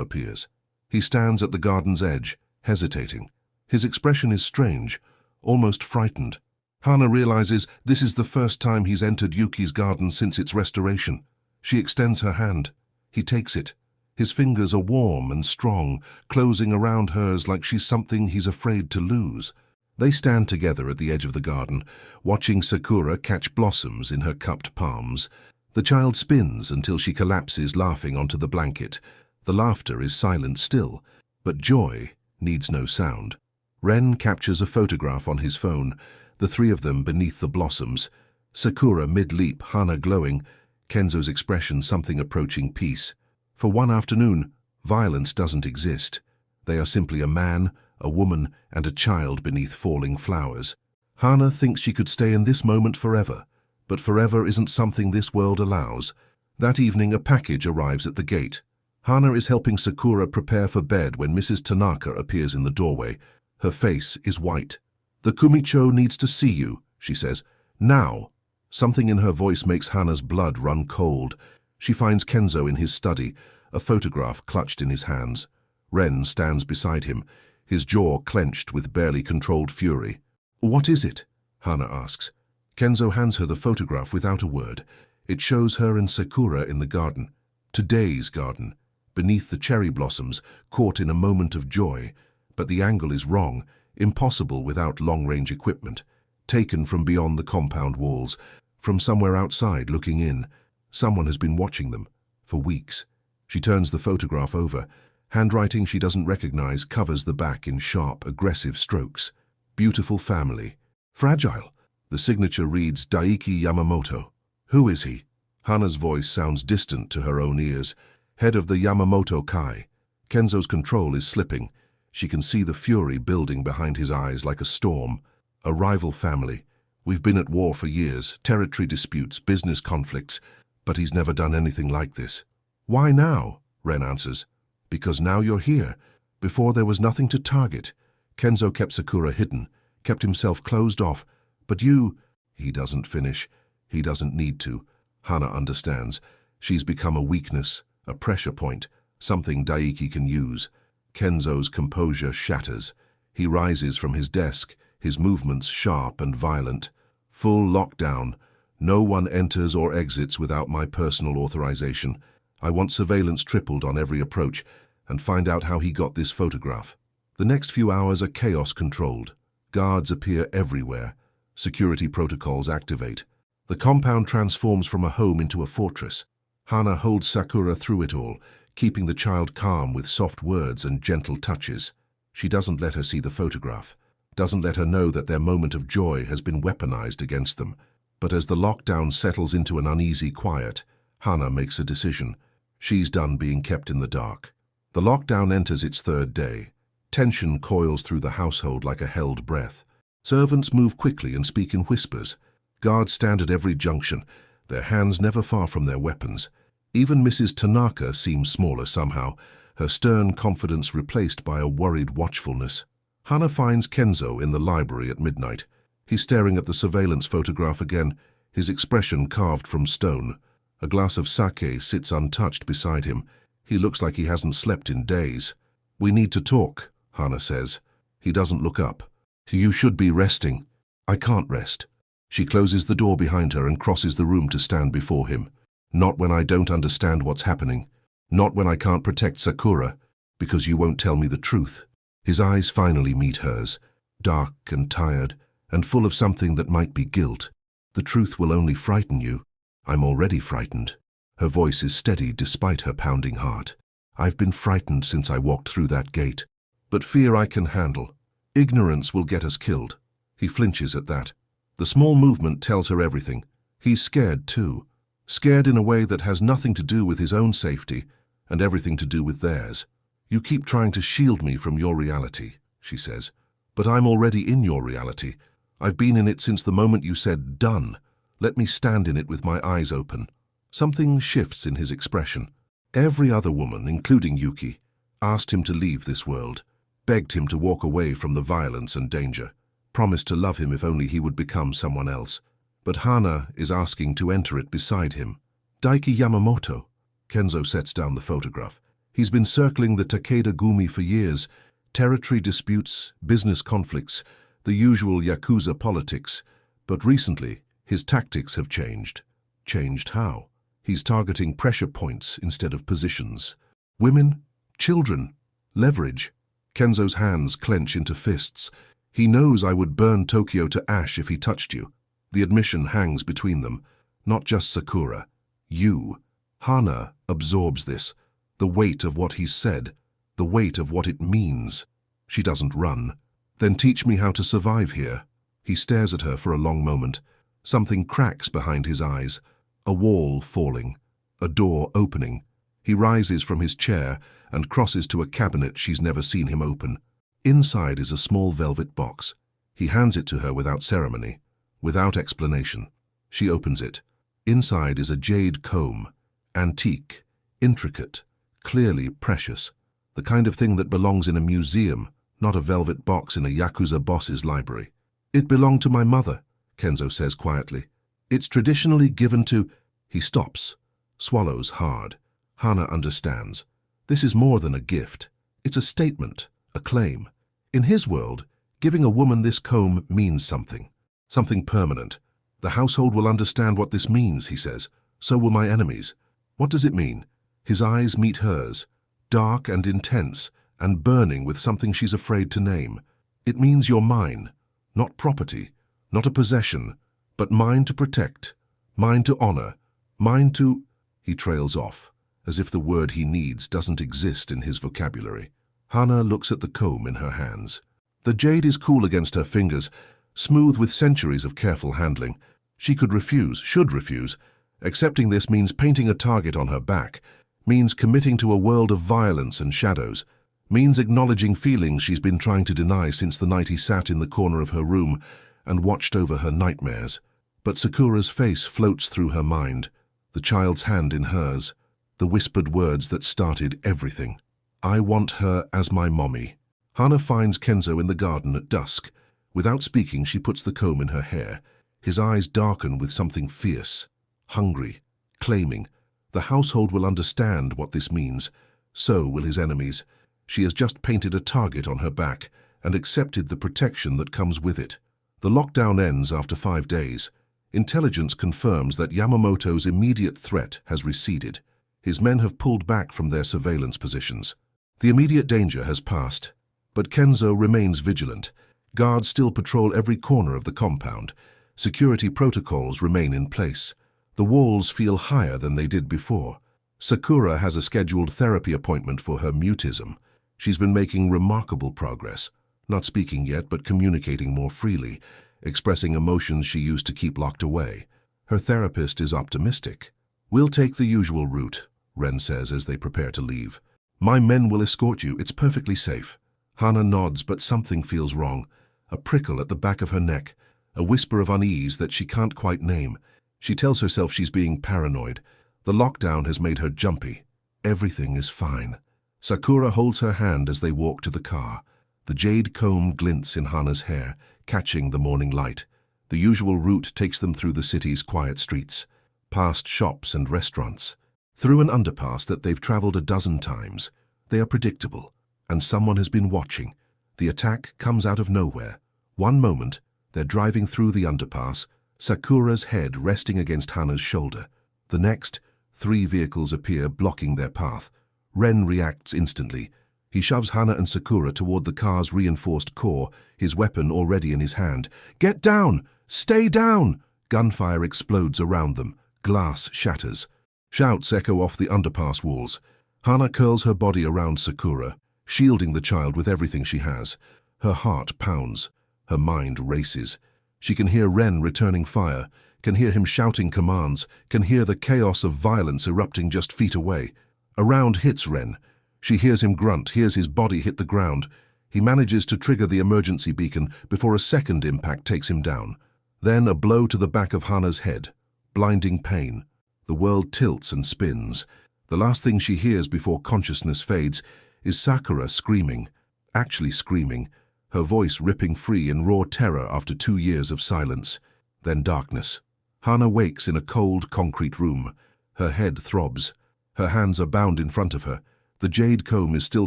appears. He stands at the garden's edge, hesitating. His expression is strange, almost frightened. Hana realizes this is the first time he's entered Yuki's garden since its restoration. She extends her hand. He takes it. His fingers are warm and strong, closing around hers like she's something he's afraid to lose. They stand together at the edge of the garden, watching Sakura catch blossoms in her cupped palms. The child spins until she collapses laughing onto the blanket. The laughter is silent still, but joy needs no sound. Ren captures a photograph on his phone, the 3 of them beneath the blossoms. Sakura mid-leap, Hana glowing, Kenzo's expression something approaching peace. For one afternoon, violence doesn't exist. They are simply a man, a woman, and a child beneath falling flowers. Hana thinks she could stay in this moment forever, but forever isn't something this world allows. That evening, a package arrives at the gate. Hana is helping Sakura prepare for bed when Mrs. Tanaka appears in the doorway. Her face is white. "The Kumicho needs to see you," she says. "Now." Something in her voice makes Hana's blood run cold. She finds Kenzo in his study, a photograph clutched in his hands. Ren stands beside him, his jaw clenched with barely controlled fury. "What is it?" Hana asks. Kenzo hands her the photograph without a word. It shows her and Sakura in the garden. Today's garden, beneath the cherry blossoms, caught in a moment of joy. But the angle is wrong, impossible without long-range equipment. Taken from beyond the compound walls, from somewhere outside looking in. Someone has been watching them, for weeks. She turns the photograph over. Handwriting she doesn't recognize covers the back in sharp, aggressive strokes. "Beautiful family. Fragile." The signature reads Daiki Yamamoto. "Who is he?" Hana's voice sounds distant to her own ears. "Head of the Yamamoto Kai." Kenzo's control is slipping. She can see the fury building behind his eyes like a storm. "A rival family. We've been at war for years, territory disputes, business conflicts, but he's never done anything like this." "Why now?" Ren answers. "Because now you're here. Before there was nothing to target. Kenzo kept Sakura hidden, kept himself closed off. But you—" He doesn't finish. He doesn't need to. Hana understands. She's become a weakness, a pressure point, something Daiki can use. Kenzo's composure shatters. He rises from his desk, his movements sharp and violent. "Full lockdown. No one enters or exits without my personal authorization. I want surveillance tripled on every approach, and find out how he got this photograph." The next few hours are chaos-controlled. Guards appear everywhere. Security protocols activate. The compound transforms from a home into a fortress. Hana holds Sakura through it all, keeping the child calm with soft words and gentle touches. She doesn't let her see the photograph, doesn't let her know that their moment of joy has been weaponized against them. But as the lockdown settles into an uneasy quiet, Hana makes a decision. She's done being kept in the dark. The lockdown enters its third day. Tension coils through the household like a held breath. Servants move quickly and speak in whispers. Guards stand at every junction, their hands never far from their weapons. Even Mrs. Tanaka seems smaller somehow, her stern confidence replaced by a worried watchfulness. Hana finds Kenzo in the library at midnight. He's staring at the surveillance photograph again, his expression carved from stone. A glass of sake sits untouched beside him. He looks like he hasn't slept in days. "We need to talk," Hana says. He doesn't look up. "You should be resting." "I can't rest." She closes the door behind her and crosses the room to stand before him. "Not when I don't understand what's happening. Not when I can't protect Sakura, because you won't tell me the truth." His eyes finally meet hers, dark and tired, and full of something that might be guilt. "The truth will only frighten you. I'm already frightened." Her voice is steady despite her pounding heart. "I've been frightened since I walked through that gate. But fear I can handle. Ignorance will get us killed." He flinches at that. The small movement tells her everything. He's scared too. Scared in a way that has nothing to do with his own safety and everything to do with theirs. "You keep trying to shield me from your reality," she says. "But I'm already in your reality. I've been in it since the moment you said, 'Done.' Let me stand in it with my eyes open." Something shifts in his expression. Every other woman, including Yuki, asked him to leave this world, begged him to walk away from the violence and danger, promised to love him if only he would become someone else. But Hana is asking to enter it beside him. "Daiki Yamamoto." Kenzo sets down the photograph. He's been circling the Takeda Gumi for years. Territory disputes, business conflicts, the usual Yakuza politics. But recently, his tactics have changed. Changed how? He's targeting pressure points instead of positions. Women, children, leverage. Kenzo's hands clench into fists. "He knows I would burn Tokyo to ash if he touched you." The admission hangs between them. Not just Sakura. You. Hana absorbs this. The weight of what he's said. The weight of what it means. She doesn't run. "Then teach me how to survive here." He stares at her for a long moment. Something cracks behind his eyes. A wall falling. A door opening. He rises from his chair and crosses to a cabinet she's never seen him open. Inside is a small velvet box. He hands it to her without ceremony, without explanation. She opens it. Inside is a jade comb. Antique, intricate, clearly precious. The kind of thing that belongs in a museum, not a velvet box in a Yakuza boss's library. "It belonged to my mother," Kenzo says quietly. "It's traditionally given to—" He stops, swallows hard. Hana understands. This is more than a gift. It's a statement, a claim. In his world, giving a woman this comb means something. Something permanent. "The household will understand what this means," he says. "So will my enemies." "What does it mean?" His eyes meet hers, dark and intense, and burning with something she's afraid to name. "It means you're mine. Not property, not a possession, but mine to protect, mine to honor, mine to—" He trails off, as if the word he needs doesn't exist in his vocabulary. Hana looks at the comb in her hands. The jade is cool against her fingers, smooth with centuries of careful handling. She could refuse, should refuse. Accepting this means painting a target on her back, means committing to a world of violence and shadows, means acknowledging feelings she's been trying to deny since the night he sat in the corner of her room and watched over her nightmares. But Sakura's face floats through her mind, the child's hand in hers, the whispered words that started everything. "I want her as my mommy." Hana finds Kenzo in the garden at dusk. Without speaking, she puts the comb in her hair. His eyes darken with something fierce, hungry, claiming. The household will understand what this means. So will his enemies. She has just painted a target on her back and accepted the protection that comes with it. The lockdown ends after 5 days. Intelligence confirms that Yamamoto's immediate threat has receded. His men have pulled back from their surveillance positions. The immediate danger has passed, but Kenzo remains vigilant. Guards still patrol every corner of the compound. Security protocols remain in place. The walls feel higher than they did before. Sakura has a scheduled therapy appointment for her mutism. She's been making remarkable progress, not speaking yet but communicating more freely, expressing emotions she used to keep locked away. Her therapist is optimistic. "We'll take the usual route," Ren says as they prepare to leave. "My men will escort you. It's perfectly safe." Hana nods, but something feels wrong. A prickle at the back of her neck, a whisper of unease that she can't quite name. She tells herself she's being paranoid. The lockdown has made her jumpy. Everything is fine. Sakura holds her hand as they walk to the car. The jade comb glints in Hana's hair, catching the morning light. The usual route takes them through the city's quiet streets, past shops and restaurants, through an underpass that they've traveled a dozen times. They are predictable, and someone has been watching. The attack comes out of nowhere. One moment, they're driving through the underpass, Sakura's head resting against Hana's shoulder. The next, 3 vehicles appear, blocking their path. Ren reacts instantly. He shoves Hana and Sakura toward the car's reinforced core, his weapon already in his hand. "Get down! Stay down!" Gunfire explodes around them. Glass shatters. Shouts echo off the underpass walls. Hana curls her body around Sakura, shielding the child with everything she has. Her heart pounds. Her mind races. She can hear Ren returning fire, can hear him shouting commands, can hear the chaos of violence erupting just feet away. A round hits Ren. She hears him grunt, hears his body hit the ground. He manages to trigger the emergency beacon before a second impact takes him down. Then a blow to the back of Hana's head. Blinding pain. The world tilts and spins. The last thing she hears before consciousness fades is Sakura screaming. Actually screaming. Her voice ripping free in raw terror after 2 years of silence. Then darkness. Hana wakes in a cold, concrete room. Her head throbs. Her hands are bound in front of her. The jade comb is still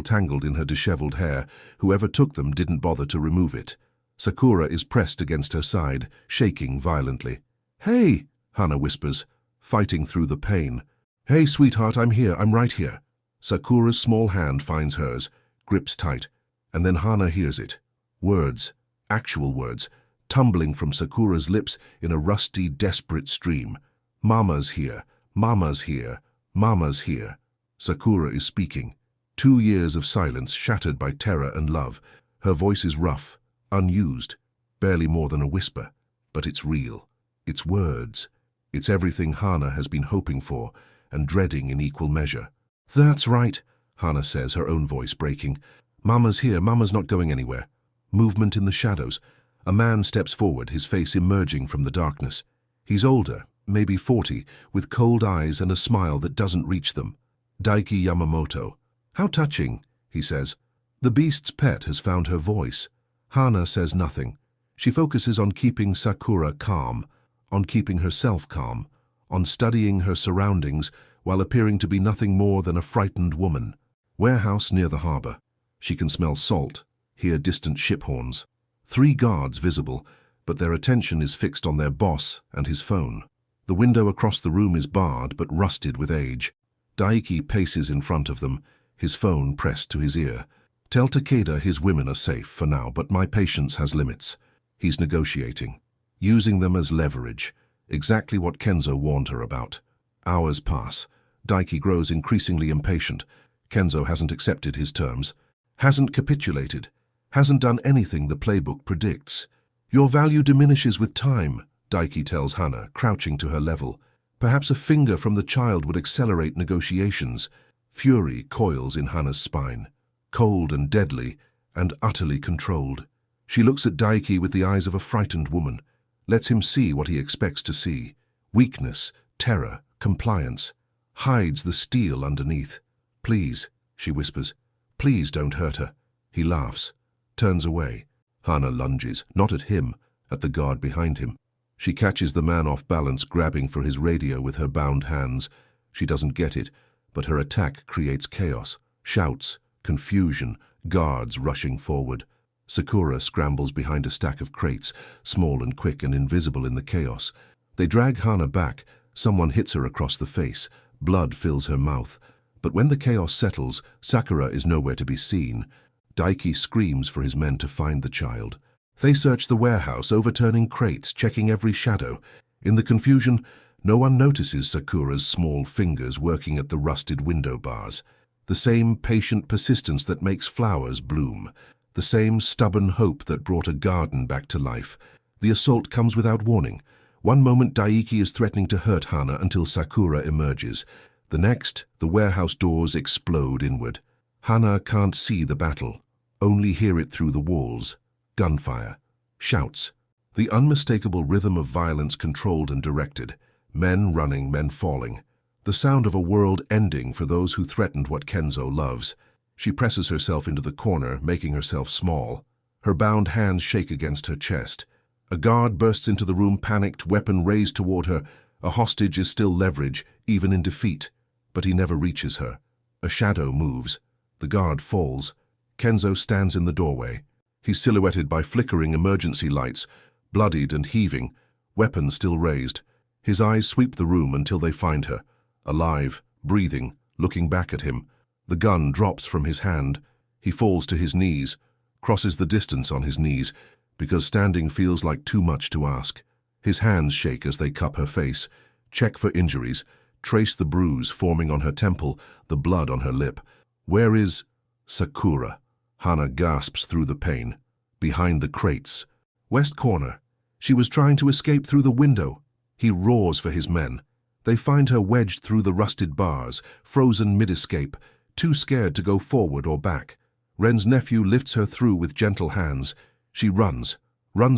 tangled in her disheveled hair. Whoever took them didn't bother to remove it. Sakura is pressed against her side, shaking violently. "Hey!" Hana whispers, fighting through the pain. "Hey, sweetheart, I'm here. I'm right here." Sakura's small hand finds hers, grips tight, and then Hana hears it. Words, actual words, tumbling from Sakura's lips in a rusty, desperate stream. "Mama's here. Mama's here. Mama's here." Sakura is speaking. 2 years of silence shattered by terror and love. Her voice is rough, unused, barely more than a whisper. But it's real. It's words. It's everything Hana has been hoping for and dreading in equal measure. "That's right," Hana says, her own voice breaking. "Mama's here, Mama's not going anywhere." Movement in the shadows. A man steps forward, his face emerging from the darkness. He's older, maybe 40, with cold eyes and a smile that doesn't reach them. Daiki Yamamoto. "How touching," he says. The beast's pet has found her voice. Hana says nothing. She focuses on keeping Sakura calm, on keeping herself calm, on studying her surroundings while appearing to be nothing more than a frightened woman. Warehouse near the harbor. She can smell salt, hear distant ship horns. 3 guards visible, but their attention is fixed on their boss and his phone. The window across the room is barred but rusted with age. Daiki paces in front of them, his phone pressed to his ear. "Tell Takeda his women are safe for now, but my patience has limits." He's negotiating, using them as leverage, exactly what Kenzo warned her about. Hours pass. Daiki grows increasingly impatient. Kenzo hasn't accepted his terms, hasn't capitulated, hasn't done anything the playbook predicts. "Your value diminishes with time," Daiki tells Hana, crouching to her level. Perhaps a finger from the child would accelerate negotiations. Fury coils in Hana's spine, cold and deadly and utterly controlled. She looks at Daiki with the eyes of a frightened woman, lets him see what he expects to see. Weakness, terror, compliance. Hides the steel underneath. "Please," she whispers. "Please don't hurt her." He laughs, turns away. Hana lunges, not at him, at the guard behind him. She catches the man off balance, grabbing for his radio with her bound hands. She doesn't get it, but her attack creates chaos. Shouts, confusion, guards rushing forward. Sakura scrambles behind a stack of crates, small and quick and invisible in the chaos. They drag Hana back. Someone hits her across the face. Blood fills her mouth. But when the chaos settles, Sakura is nowhere to be seen. Daiki screams for his men to find the child. They search the warehouse, overturning crates, checking every shadow. In the confusion, no one notices Sakura's small fingers working at the rusted window bars. The same patient persistence that makes flowers bloom. The same stubborn hope that brought a garden back to life. The assault comes without warning. One moment Daiki is threatening to hurt Hana until Sakura emerges. The next, the warehouse doors explode inward. Hana can't see the battle, only hear it through the walls. Gunfire. Shouts. The unmistakable rhythm of violence controlled and directed. Men running, men falling. The sound of a world ending for those who threatened what Kenzo loves. She presses herself into the corner, making herself small. Her bound hands shake against her chest. A guard bursts into the room, panicked, weapon raised toward her. A hostage is still leverage, even in defeat. But he never reaches her. A shadow moves. The guard falls. Kenzo stands in the doorway. He's silhouetted by flickering emergency lights, bloodied and heaving, weapon still raised. His eyes sweep the room until they find her, alive, breathing, looking back at him. The gun drops from his hand. He falls to his knees, crosses the distance on his knees, because standing feels like too much to ask. His hands shake as they cup her face, check for injuries, trace the bruise forming on her temple, the blood on her lip. Where is Sakura? Hana gasps through the pain. Behind the crates. West corner. She was trying to escape through the window. He roars for his men. They find her wedged through the rusted bars, frozen mid-escape, too scared to go forward or back. Ren's nephew lifts her through with gentle hands. She runs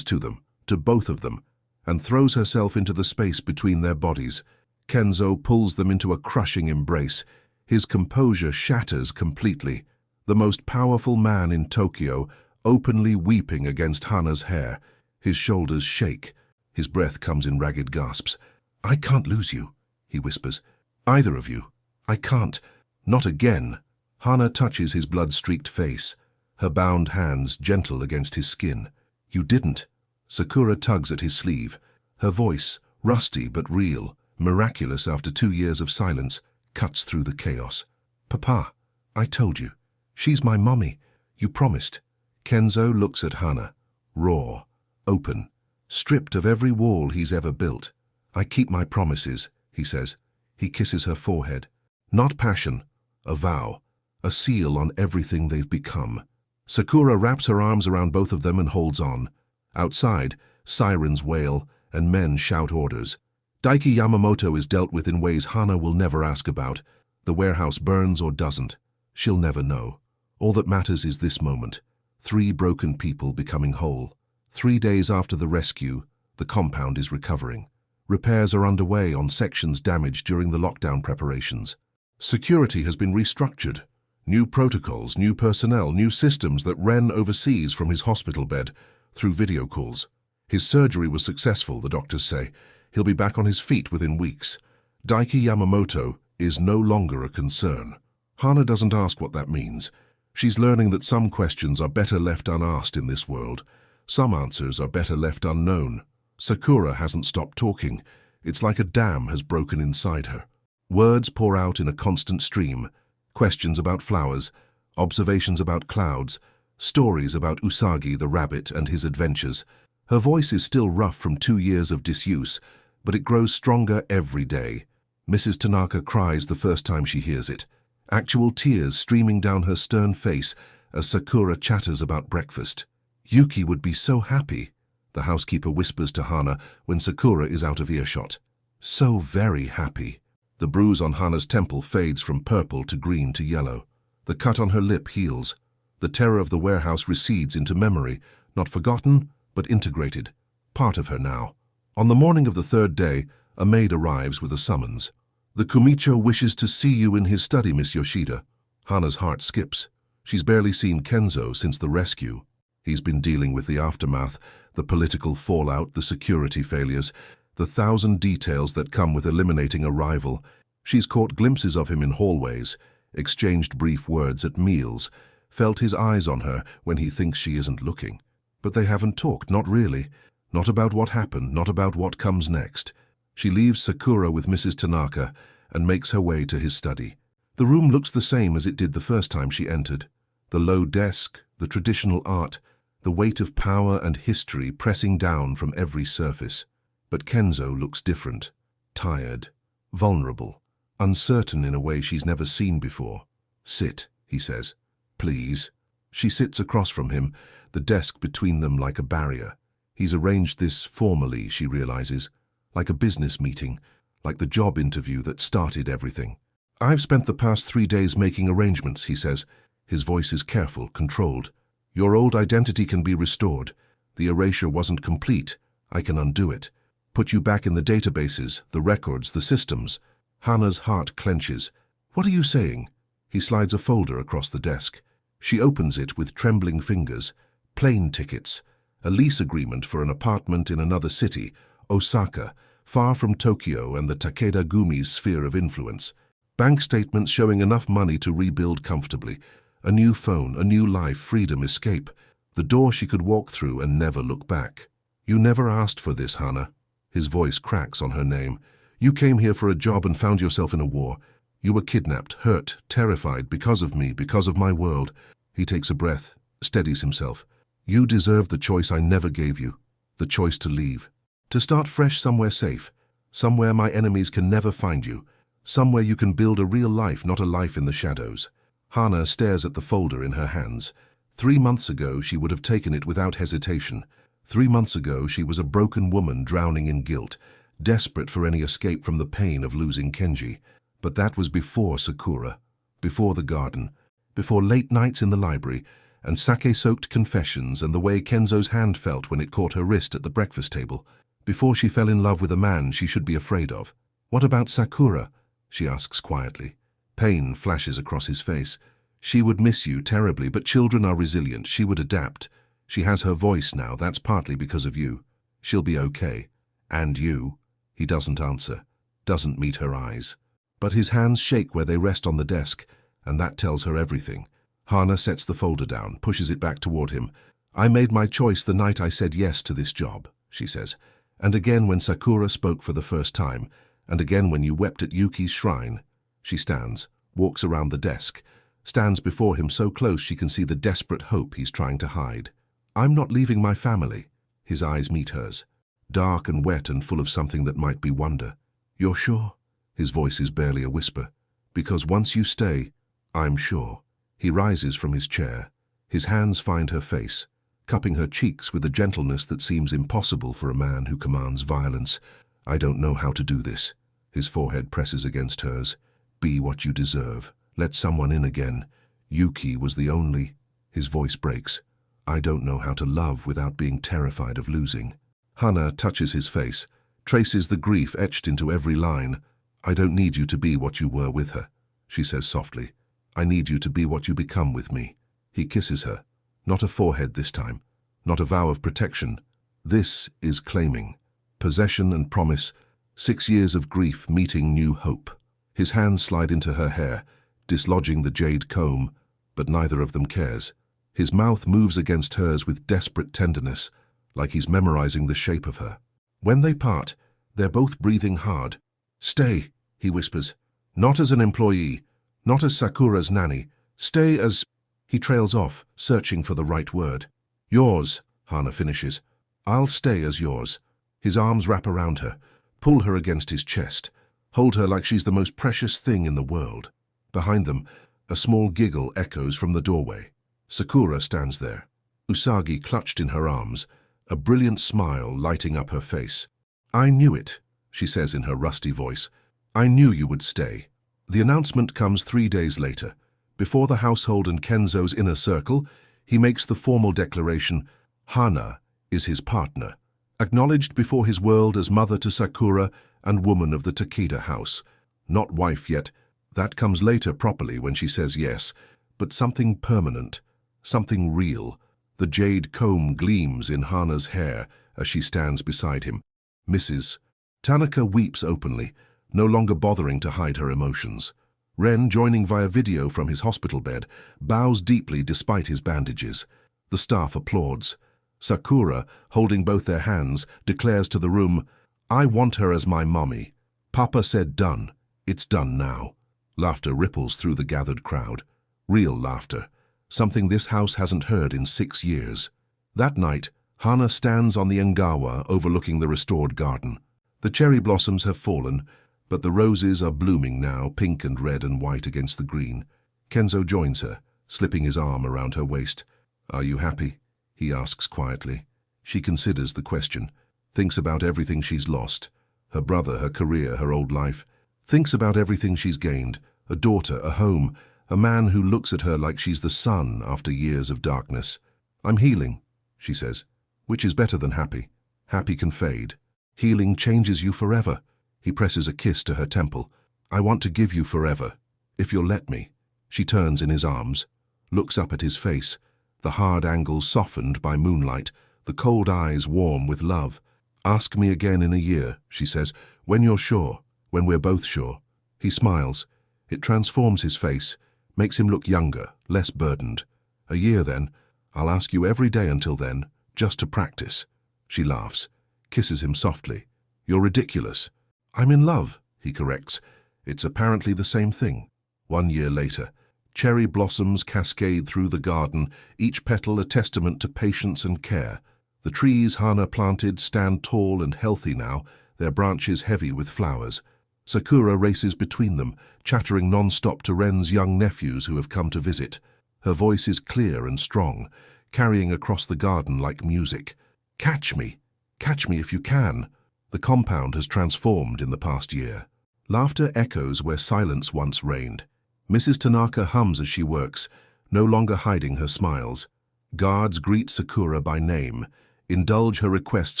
to them, to both of them, and throws herself into the space between their bodies. Kenzo pulls them into a crushing embrace. His composure shatters completely. The most powerful man in Tokyo, openly weeping against Hana's hair. His shoulders shake. His breath comes in ragged gasps. "I can't lose you," he whispers. "Either of you. I can't. Not again." Hana touches his blood-streaked face, her bound hands gentle against his skin. "You didn't." Sakura tugs at his sleeve. Her voice, rusty but real, miraculous after 2 years of silence, cuts through the chaos. "Papa, I told you. She's my mommy. You promised." Kenzo looks at Hana, raw, open, stripped of every wall he's ever built. "I keep my promises," he says. He kisses her forehead. Not passion, a vow, a seal on everything they've become. Sakura wraps her arms around both of them and holds on. Outside, sirens wail and men shout orders. Daiki Yamamoto is dealt with in ways Hana will never ask about. The warehouse burns or doesn't. She'll never know. All that matters is this moment. 3 broken people becoming whole. 3 days after the rescue, the compound is recovering. Repairs are underway on sections damaged during the lockdown preparations. Security has been restructured. New protocols, new personnel, new systems that Ren oversees from his hospital bed through video calls. His surgery was successful, the doctors say. He'll be back on his feet within weeks. Daiki Yamamoto is no longer a concern. Hana doesn't ask what that means. She's learning that some questions are better left unasked in this world. Some answers are better left unknown. Sakura hasn't stopped talking. It's like a dam has broken inside her. Words pour out in a constant stream. Questions about flowers, observations about clouds, stories about Usagi the rabbit and his adventures. Her voice is still rough from 2 years of disuse, but it grows stronger every day. Mrs. Tanaka cries the first time she hears it. Actual tears streaming down her stern face as Sakura chatters about breakfast. Yuki would be so happy, the housekeeper whispers to Hana when Sakura is out of earshot. So very happy. The bruise on Hana's temple fades from purple to green to yellow. The cut on her lip heals. The terror of the warehouse recedes into memory, not forgotten, but integrated. Part of her now. On the morning of the 3rd day, a maid arrives with a summons. The Kumicho wishes to see you in his study, Miss Yoshida. Hana's heart skips. She's barely seen Kenzo since the rescue. He's been dealing with the aftermath, the political fallout, the security failures, the 1,000 details that come with eliminating a rival. She's caught glimpses of him in hallways, exchanged brief words at meals, felt his eyes on her when he thinks she isn't looking. But they haven't talked, not really. Not about what happened, not about what comes next. She leaves Sakura with Mrs. Tanaka and makes her way to his study. The room looks the same as it did the first time she entered. The low desk, the traditional art, the weight of power and history pressing down from every surface. But Kenzo looks different, tired, vulnerable, uncertain in a way she's never seen before. Sit, he says. Please. She sits across from him, the desk between them like a barrier. He's arranged this formally, she realizes, like a business meeting, like the job interview that started everything. I've spent the past 3 days making arrangements, he says. His voice is careful, controlled. Your old identity can be restored. The erasure wasn't complete. I can undo it. Put you back in the databases, the records, the systems. Hana's heart clenches. What are you saying? He slides a folder across the desk. She opens it with trembling fingers. Plane tickets. A lease agreement for an apartment in another city, Osaka, far from Tokyo and the Takeda Gumi's sphere of influence. Bank statements showing enough money to rebuild comfortably. A new phone, a new life, freedom, escape. The door she could walk through and never look back. You never asked for this, Hana. His voice cracks on her name. You came here for a job and found yourself in a war. You were kidnapped, hurt, terrified because of me, because of my world. He takes a breath, steadies himself. You deserve the choice I never gave you. The choice to leave. To start fresh somewhere safe. Somewhere my enemies can never find you. Somewhere you can build a real life, not a life in the shadows. Hana stares at the folder in her hands. 3 months ago, she would have taken it without hesitation. 3 months ago, she was a broken woman drowning in guilt, desperate for any escape from the pain of losing Kenji. But that was before Sakura, before the garden, before late nights in the library, and sake-soaked confessions and the way Kenzo's hand felt when it caught her wrist at the breakfast table, before she fell in love with a man she should be afraid of. What about Sakura? She asks quietly. Pain flashes across his face. She would miss you terribly, but children are resilient. She would adapt. She has her voice now. That's partly because of you. She'll be okay. And you? He doesn't answer, doesn't meet her eyes. But his hands shake where they rest on the desk, and that tells her everything. Hana sets the folder down, pushes it back toward him. I made my choice the night I said yes to this job, she says. And again when Sakura spoke for the first time, and again when you wept at Yuki's shrine. She stands, walks around the desk, stands before him so close she can see the desperate hope he's trying to hide. I'm not leaving my family. His eyes meet hers, dark and wet and full of something that might be wonder. You're sure? His voice is barely a whisper. Because once you stay, I'm sure. He rises from his chair. His hands find her face, cupping her cheeks with a gentleness that seems impossible for a man who commands violence. I don't know how to do this. His forehead presses against hers. Be what you deserve. Let someone in again. Yuki was the only... His voice breaks. I don't know how to love without being terrified of losing. Hana touches his face, traces the grief etched into every line. I don't need you to be what you were with her, she says softly. I need you to be what you become with me. He kisses her. Not a forehead this time. Not a vow of protection. This is claiming. Possession and promise. 6 years of grief meeting new hope. His hands slide into her hair, dislodging the jade comb, but neither of them cares. His mouth moves against hers with desperate tenderness, like he's memorizing the shape of her. When they part, they're both breathing hard. Stay, he whispers. Not as an employee, not as Sakura's nanny. Stay as... He trails off, searching for the right word. Yours, Hana finishes. I'll stay as yours. His arms wrap around her, pull her against his chest, hold her like she's the most precious thing in the world. Behind them, a small giggle echoes from the doorway. Sakura stands there, Usagi clutched in her arms, a brilliant smile lighting up her face. I knew it, she says in her rusty voice. I knew you would stay. The announcement comes 3 days later. Before the household and Kenzo's inner circle, he makes the formal declaration, Hana is his partner, acknowledged before his world as mother to Sakura and woman of the Takeda house. Not wife yet, that comes later properly when she says yes, but something permanent, something real. The jade comb gleams in Hana's hair as she stands beside him. Mrs. Tanaka weeps openly, no longer bothering to hide her emotions. Ren, joining via video from his hospital bed, bows deeply despite his bandages. The staff applauds. Sakura, holding both their hands, declares to the room, I want her as my mommy. Papa said done. It's done now. Laughter ripples through the gathered crowd. Real laughter. Something this house hasn't heard in 6 years. That night, Hana stands on the Engawa overlooking the restored garden. The cherry blossoms have fallen, but the roses are blooming now, pink and red and white against the green. Kenzo joins her, slipping his arm around her waist. Are you happy? He asks quietly. She considers the question, thinks about everything she's lost. Her brother, her career, her old life. Thinks about everything she's gained, a daughter, a home, a man who looks at her like she's the sun after years of darkness. I'm healing, she says, which is better than happy. Happy can fade. Healing changes you forever. He presses a kiss to her temple. I want to give you forever, if you'll let me. She turns in his arms, looks up at his face, the hard angles softened by moonlight, the cold eyes warm with love. Ask me again in a year, she says, when you're sure, when we're both sure. He smiles. It transforms his face, makes him look younger, less burdened. A year then, I'll ask you every day until then, just to practice. She laughs, kisses him softly. You're ridiculous. I'm in love, he corrects. It's apparently the same thing. 1 year later, cherry blossoms cascade through the garden, each petal a testament to patience and care. The trees Hana planted stand tall and healthy now, their branches heavy with flowers. Sakura races between them, chattering non-stop to Ren's young nephews who have come to visit. Her voice is clear and strong, carrying across the garden like music. Catch me if you can. The compound has transformed in the past year. Laughter echoes where silence once reigned. Mrs. Tanaka hums as she works, no longer hiding her smiles. Guards greet Sakura by name, indulge her requests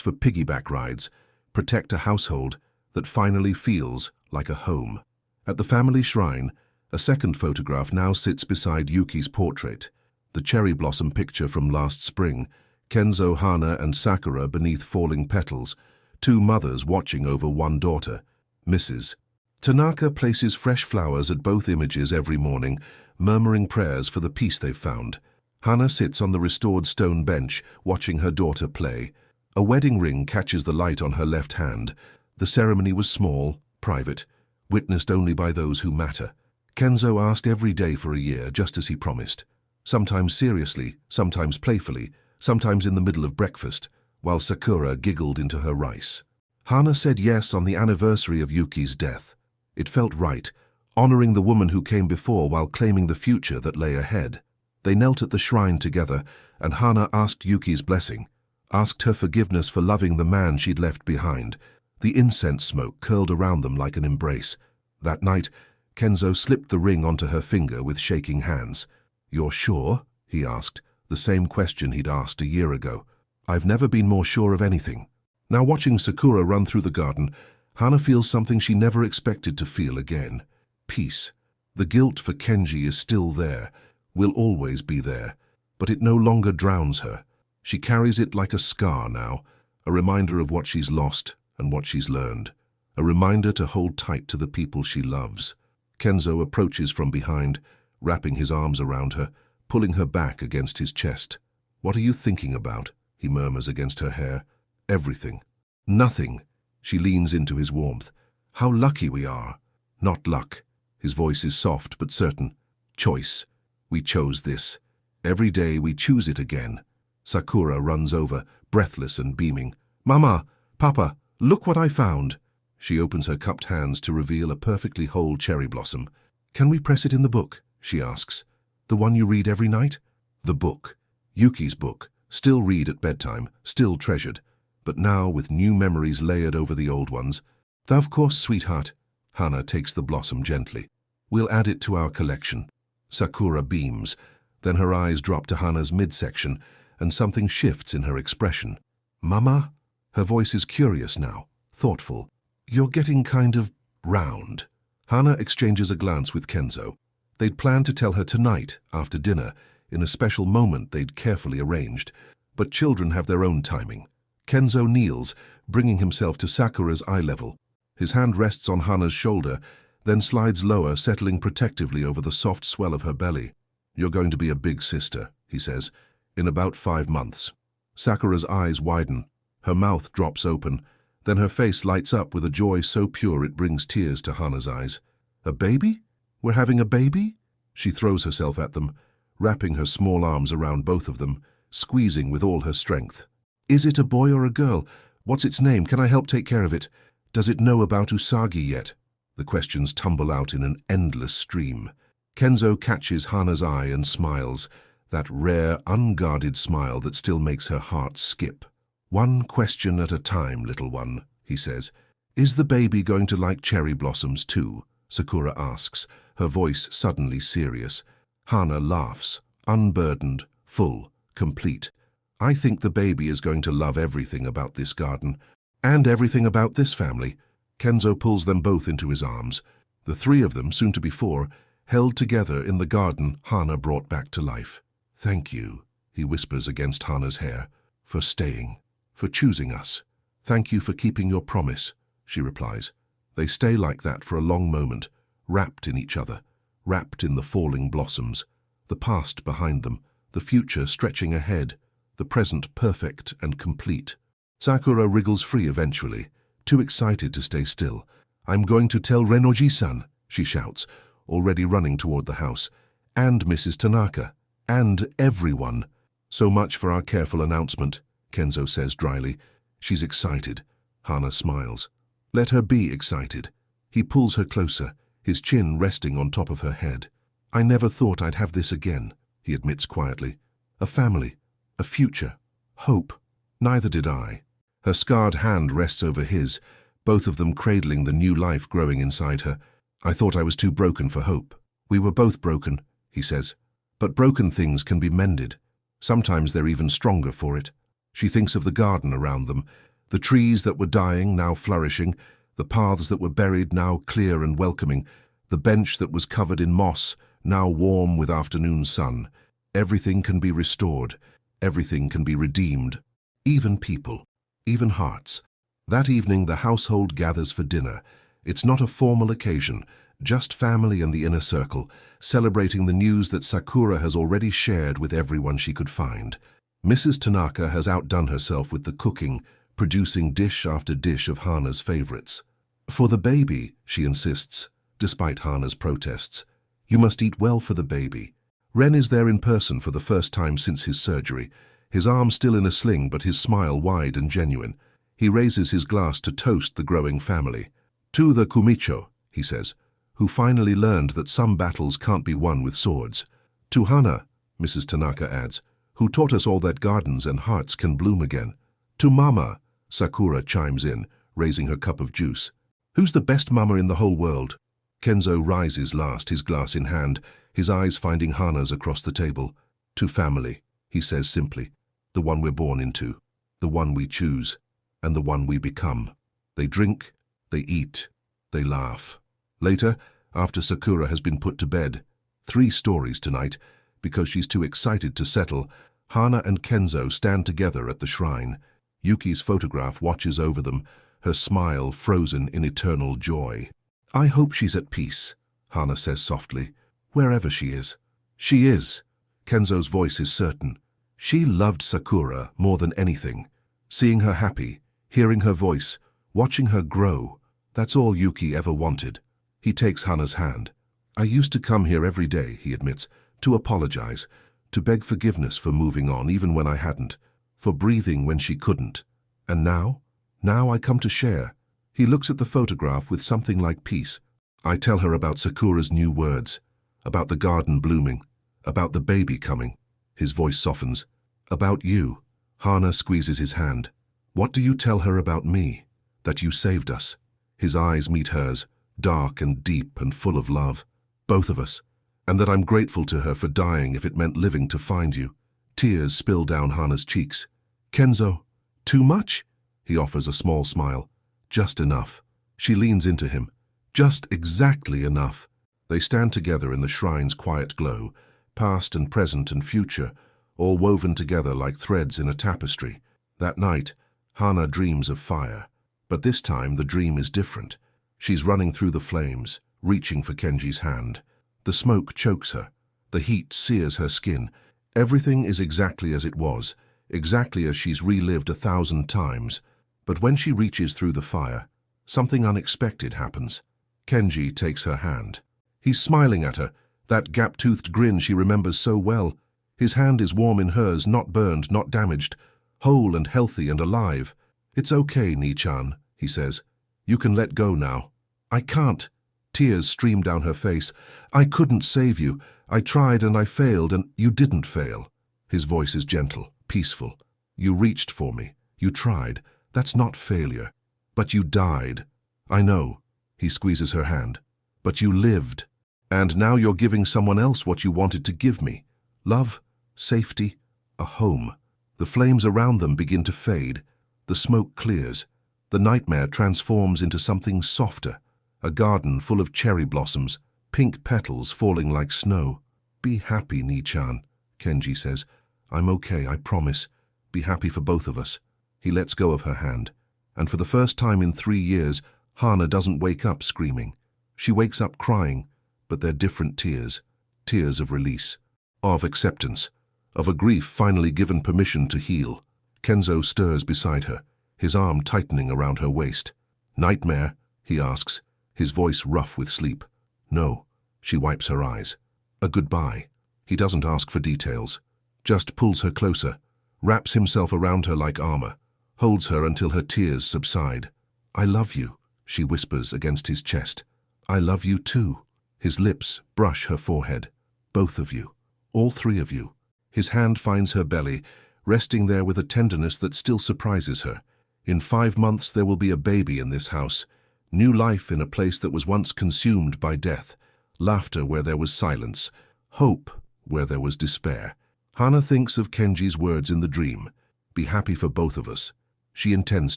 for piggyback rides, protect a household that finally feels like a home. At the family shrine, a second photograph now sits beside Yuki's portrait, the cherry blossom picture from last spring, Kenzo, Hana and Sakura beneath falling petals, 2 mothers watching over 1 daughter. Mrs. Tanaka places fresh flowers at both images every morning, murmuring prayers for the peace they've found. Hana sits on the restored stone bench, watching her daughter play. A wedding ring catches the light on her left hand. The ceremony was small, private, witnessed only by those who matter. Kenzo asked every day for a year, just as he promised. Sometimes seriously, sometimes playfully, sometimes in the middle of breakfast, while Sakura giggled into her rice. Hana said yes on the anniversary of Yuki's death. It felt right, honoring the woman who came before while claiming the future that lay ahead. They knelt at the shrine together, and Hana asked Yuki's blessing, asked her forgiveness for loving the man she'd left behind. The incense smoke curled around them like an embrace. That night, Kenzo slipped the ring onto her finger with shaking hands. "You're sure?" he asked, the same question he'd asked a year ago. "I've never been more sure of anything." Now watching Sakura run through the garden, Hana feels something she never expected to feel again. Peace. The guilt for Kenji is still there, will always be there, but it no longer drowns her. She carries it like a scar now, a reminder of what she's lost and what she's learned, a reminder to hold tight to the people she loves. Kenzo approaches from behind, wrapping his arms around her, pulling her back against his chest. "What are you thinking about?" he murmurs against her hair. "Everything." "Nothing." She leans into his warmth. "How lucky we are." "Not luck." His voice is soft but certain. "Choice. We chose this. Every day we choose it again." Sakura runs over, breathless and beaming. "Mama! Papa! Look what I found!" She opens her cupped hands to reveal a perfectly whole cherry blossom. "Can we press it in the book?" she asks. "The one you read every night?" The book. Yuki's book. Still read at bedtime, still treasured. But now with new memories layered over the old ones. "Of course, sweetheart." Hana takes the blossom gently. "We'll add it to our collection." Sakura beams. Then her eyes drop to Hana's midsection, and something shifts in her expression. "Mama?" Her voice is curious now, thoughtful. "You're getting kind of round." Hana exchanges a glance with Kenzo. They'd planned to tell her tonight, after dinner, in a special moment they'd carefully arranged. But children have their own timing. Kenzo kneels, bringing himself to Sakura's eye level. His hand rests on Hana's shoulder, then slides lower, settling protectively over the soft swell of her belly. "You're going to be a big sister," he says, "in about 5 months." Sakura's eyes widen. Her mouth drops open. Then her face lights up with a joy so pure it brings tears to Hana's eyes. "A baby? We're having a baby?" She throws herself at them, wrapping her small arms around both of them, squeezing with all her strength. "Is it a boy or a girl? What's its name? Can I help take care of it? Does it know about Usagi yet?" The questions tumble out in an endless stream. Kenzo catches Hana's eye and smiles, that rare, unguarded smile that still makes her heart skip. "One question at a time, little one," he says. "Is the baby going to like cherry blossoms too?" Sakura asks, her voice suddenly serious. Hana laughs, unburdened, full, complete. "I think the baby is going to love everything about this garden, and everything about this family." Kenzo pulls them both into his arms. The three of them, soon to be 4, held together in the garden Hana brought back to life. "Thank you," he whispers against Hana's hair, "for staying, for choosing us." "Thank you for keeping your promise," she replies. They stay like that for a long moment, wrapped in each other, wrapped in the falling blossoms, the past behind them, the future stretching ahead, the present perfect and complete. Sakura wriggles free eventually, too excited to stay still. "I'm going to tell Renoji-san," she shouts, already running toward the house, "and Mrs. Tanaka, and everyone." "So much for our careful announcement," Kenzo says dryly. "She's excited." Hana smiles. "Let her be excited." He pulls her closer, his chin resting on top of her head. "I never thought I'd have this again," he admits quietly. "A family, a future, hope. Neither did I." Her scarred hand rests over his, both of them cradling the new life growing inside her. "I thought I was too broken for hope." "We were both broken," he says. "But broken things can be mended. Sometimes they're even stronger for it." She thinks of the garden around them, the trees that were dying, now flourishing, the paths that were buried, now clear and welcoming, the bench that was covered in moss, now warm with afternoon sun. Everything can be restored. Everything can be redeemed. Even people. Even hearts. That evening the household gathers for dinner. It's not a formal occasion, just family and the inner circle, celebrating the news that Sakura has already shared with everyone she could find. Mrs. Tanaka has outdone herself with the cooking, producing dish after dish of Hana's favorites. "For the baby," she insists, despite Hana's protests. "You must eat well for the baby." Ren is there in person for the first time since his surgery, his arm still in a sling but his smile wide and genuine. He raises his glass to toast the growing family. "To the Kumicho," he says, "who finally learned that some battles can't be won with swords. To Hana," Mrs. Tanaka adds, "who taught us all that gardens and hearts can bloom again. To Mama," Sakura chimes in, raising her cup of juice. Who's the best mama in the whole world? Kenzo rises last, his glass in hand, his eyes finding Hana's across the table. To family, he says simply. The one we're born into, the one we choose, and the one we become. They drink, they eat, they laugh. Later, after Sakura has been put to bed, 3 stories tonight, because she's too excited to settle, Hana and Kenzo stand together at the shrine. Yuki's photograph watches over them, her smile frozen in eternal joy. I hope she's at peace, Hana says softly, wherever she is. She is. Kenzo's voice is certain. She loved Sakura more than anything. Seeing her happy, hearing her voice, watching her grow, that's all Yuki ever wanted. He takes Hana's hand. I used to come here every day, he admits, to apologize, to beg forgiveness for moving on even when I hadn't, for breathing when she couldn't. And now? Now I come to share. He looks at the photograph with something like peace. I tell her about Sakura's new words, about the garden blooming, about the baby coming. His voice softens. About you. Hana squeezes his hand. What do you tell her about me? That you saved us. His eyes meet hers, dark and deep and full of love. Both of us. And that I'm grateful to her for dying if it meant living to find you. Tears spill down Hana's cheeks. Kenzo, too much? He offers a small smile. Just enough. She leans into him. Just exactly enough. They stand together in the shrine's quiet glow, past and present and future, all woven together like threads in a tapestry. That night, Hana dreams of fire. But this time the dream is different. She's running through the flames, reaching for Kenji's hand. The smoke chokes her. The heat sears her skin. Everything is exactly as it was, exactly as she's relived 1,000 times. But when she reaches through the fire, something unexpected happens. Kenji takes her hand. He's smiling at her, that gap-toothed grin she remembers so well. His hand is warm in hers, not burned, not damaged, whole and healthy and alive. It's okay, Ni-chan, he says. You can let go now. I can't. Tears stream down her face. I couldn't save you. I tried and I failed, and you didn't fail. His voice is gentle, peaceful. You reached for me. You tried. That's not failure. But you died. I know. He squeezes her hand. But you lived. And now you're giving someone else what you wanted to give me. Love, safety, a home. The flames around them begin to fade. The smoke clears. The nightmare transforms into something softer. A garden full of cherry blossoms, pink petals falling like snow. Be happy, Ni-chan, Kenji says. I'm okay, I promise. Be happy for both of us. He lets go of her hand. And for the first time in 3 years, Hana doesn't wake up screaming. She wakes up crying, but they're different tears. Tears of release, of acceptance, of a grief finally given permission to heal. Kenzo stirs beside her, his arm tightening around her waist. Nightmare? He asks, his voice rough with sleep. No, she wipes her eyes. A goodbye. He doesn't ask for details, just pulls her closer, wraps himself around her like armor, holds her until her tears subside. I love you, she whispers against his chest. I love you too. His lips brush her forehead. Both of you. All 3 of you. His hand finds her belly, resting there with a tenderness that still surprises her. In 5 months there will be a baby in this house. New life in a place that was once consumed by death. Laughter where there was silence. Hope where there was despair. Hana thinks of Kenji's words in the dream. Be happy for both of us. She intends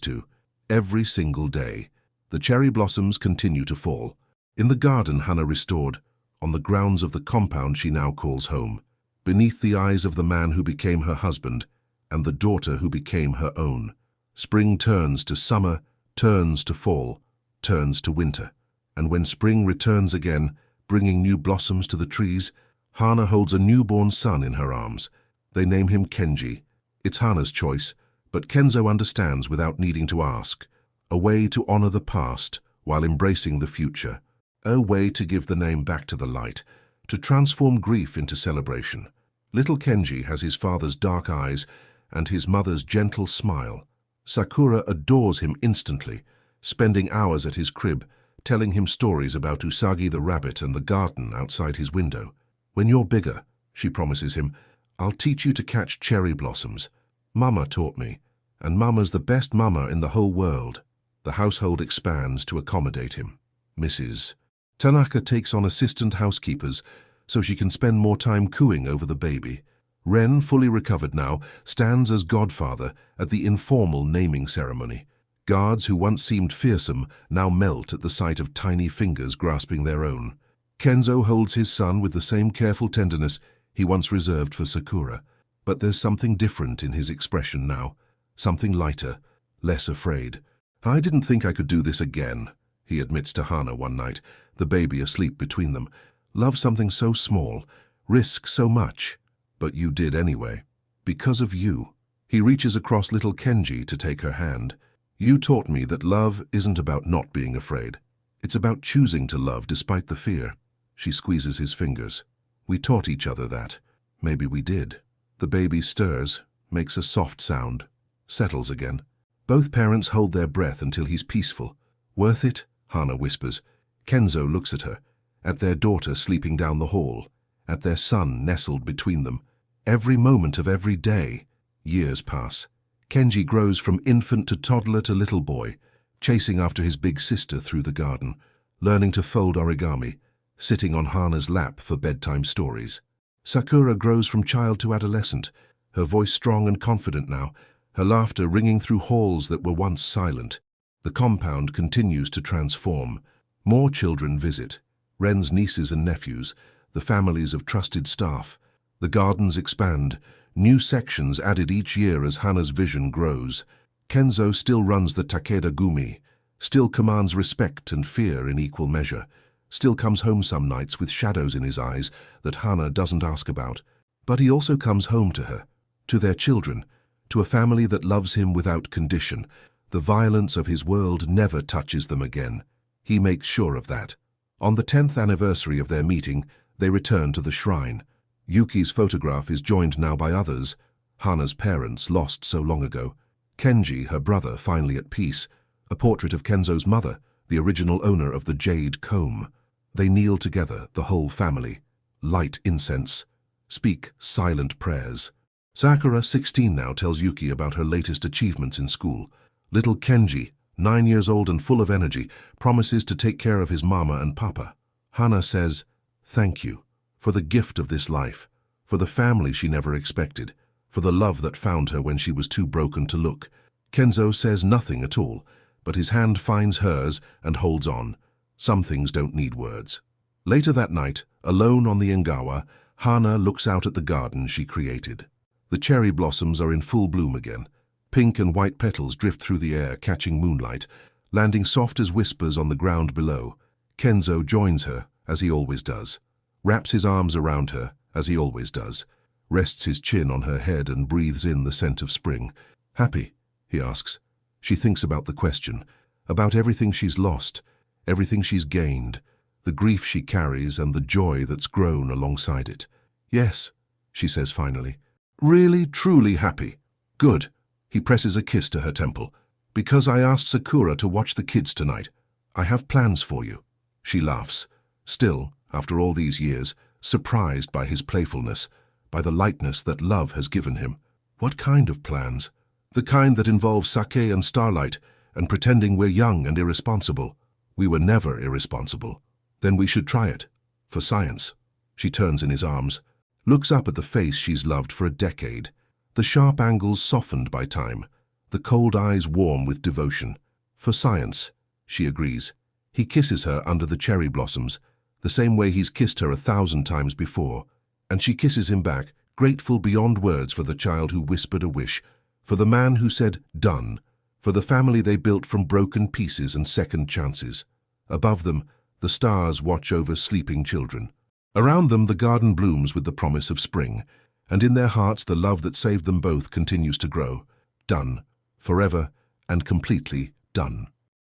to. Every single day. The cherry blossoms continue to fall. In the garden Hana restored, on the grounds of the compound she now calls home, beneath the eyes of the man who became her husband and the daughter who became her own. Spring turns to summer, turns to fall, turns to winter. And when spring returns again, bringing new blossoms to the trees, Hana holds a newborn son in her arms. They name him Kenji. It's Hana's choice, but Kenzo understands without needing to ask. A way to honor the past while embracing the future. A way to give the name back to the light, to transform grief into celebration. Little Kenji has his father's dark eyes and his mother's gentle smile. Sakura adores him instantly, spending hours at his crib, telling him stories about Usagi the rabbit and the garden outside his window. When you're bigger, she promises him, I'll teach you to catch cherry blossoms. Mama taught me, and Mama's the best mama in the whole world. The household expands to accommodate him. Mrs. Tanaka takes on assistant housekeepers so she can spend more time cooing over the baby. Ren, fully recovered now, stands as godfather at the informal naming ceremony. Guards who once seemed fearsome now melt at the sight of tiny fingers grasping their own. Kenzo holds his son with the same careful tenderness he once reserved for Sakura. But there's something different in his expression now, something lighter, less afraid. "I didn't think I could do this again," he admits to Hana one night, the baby asleep between them. "Love something so small, risk so much. But you did anyway. Because of you." He reaches across little Kenji to take her hand. "You taught me that love isn't about not being afraid. It's about choosing to love despite the fear." She squeezes his fingers. "We taught each other that. Maybe we did." The baby stirs, makes a soft sound, settles again. Both parents hold their breath until he's peaceful. "Worth it?" Hana whispers. Kenzo looks at her, at their daughter sleeping down the hall, at their son nestled between them. Every moment of every day. Years pass. Kenji grows from infant to toddler to little boy, chasing after his big sister through the garden, learning to fold origami, sitting on Hana's lap for bedtime stories. Sakura grows from child to adolescent, her voice strong and confident now, her laughter ringing through halls that were once silent. The compound continues to transform. More children visit. Ren's nieces and nephews, the families of trusted staff. The gardens expand, new sections added each year as Hana's vision grows. Kenzo still runs the Takeda Gumi, still commands respect and fear in equal measure, still comes home some nights with shadows in his eyes that Hana doesn't ask about. But he also comes home to her, to their children, to a family that loves him without condition. The violence of his world never touches them again. He makes sure of that. On the 10th anniversary of their meeting, they return to the shrine. Yuki's photograph is joined now by others, Hana's parents lost so long ago. Kenji, her brother, finally at peace. A portrait of Kenzo's mother, the original owner of the jade comb. They kneel together, the whole family. Light incense. Speak silent prayers. Sakura, 16 now, tells Yuki about her latest achievements in school. Little Kenji, 9 years old and full of energy, promises to take care of his mama and papa. Hana says, "Thank you for the gift of this life, for the family she never expected, for the love that found her when she was too broken to look." Kenzo says nothing at all, but his hand finds hers and holds on. Some things don't need words. Later that night, alone on the Engawa, Hana looks out at the garden she created. The cherry blossoms are in full bloom again. Pink and white petals drift through the air, catching moonlight, landing soft as whispers on the ground below. Kenzo joins her, as he always does, wraps his arms around her, as he always does, rests his chin on her head and breathes in the scent of spring. "Happy?" he asks. She thinks about the question, about everything she's lost, everything she's gained, the grief she carries and the joy that's grown alongside it. "Yes," she says finally. "Really, truly happy. Good." He presses a kiss to her temple. "Because I asked Sakura to watch the kids tonight. I have plans for you." She laughs, still, after all these years, surprised by his playfulness, by the lightness that love has given him. "What kind of plans?" "The kind that involve sake and starlight, and pretending we're young and irresponsible." "We were never irresponsible." "Then we should try it. For science." She turns in his arms, looks up at the face she's loved for a decade, the sharp angles softened by time, the cold eyes warm with devotion. "For science," she agrees. He kisses her under the cherry blossoms, the same way he's kissed her 1,000 times before, and she kisses him back, grateful beyond words for the child who whispered a wish, for the man who said, "Done," for the family they built from broken pieces and second chances. Above them, the stars watch over sleeping children. Around them, the garden blooms with the promise of spring, and in their hearts the love that saved them both continues to grow. Done, forever and completely done.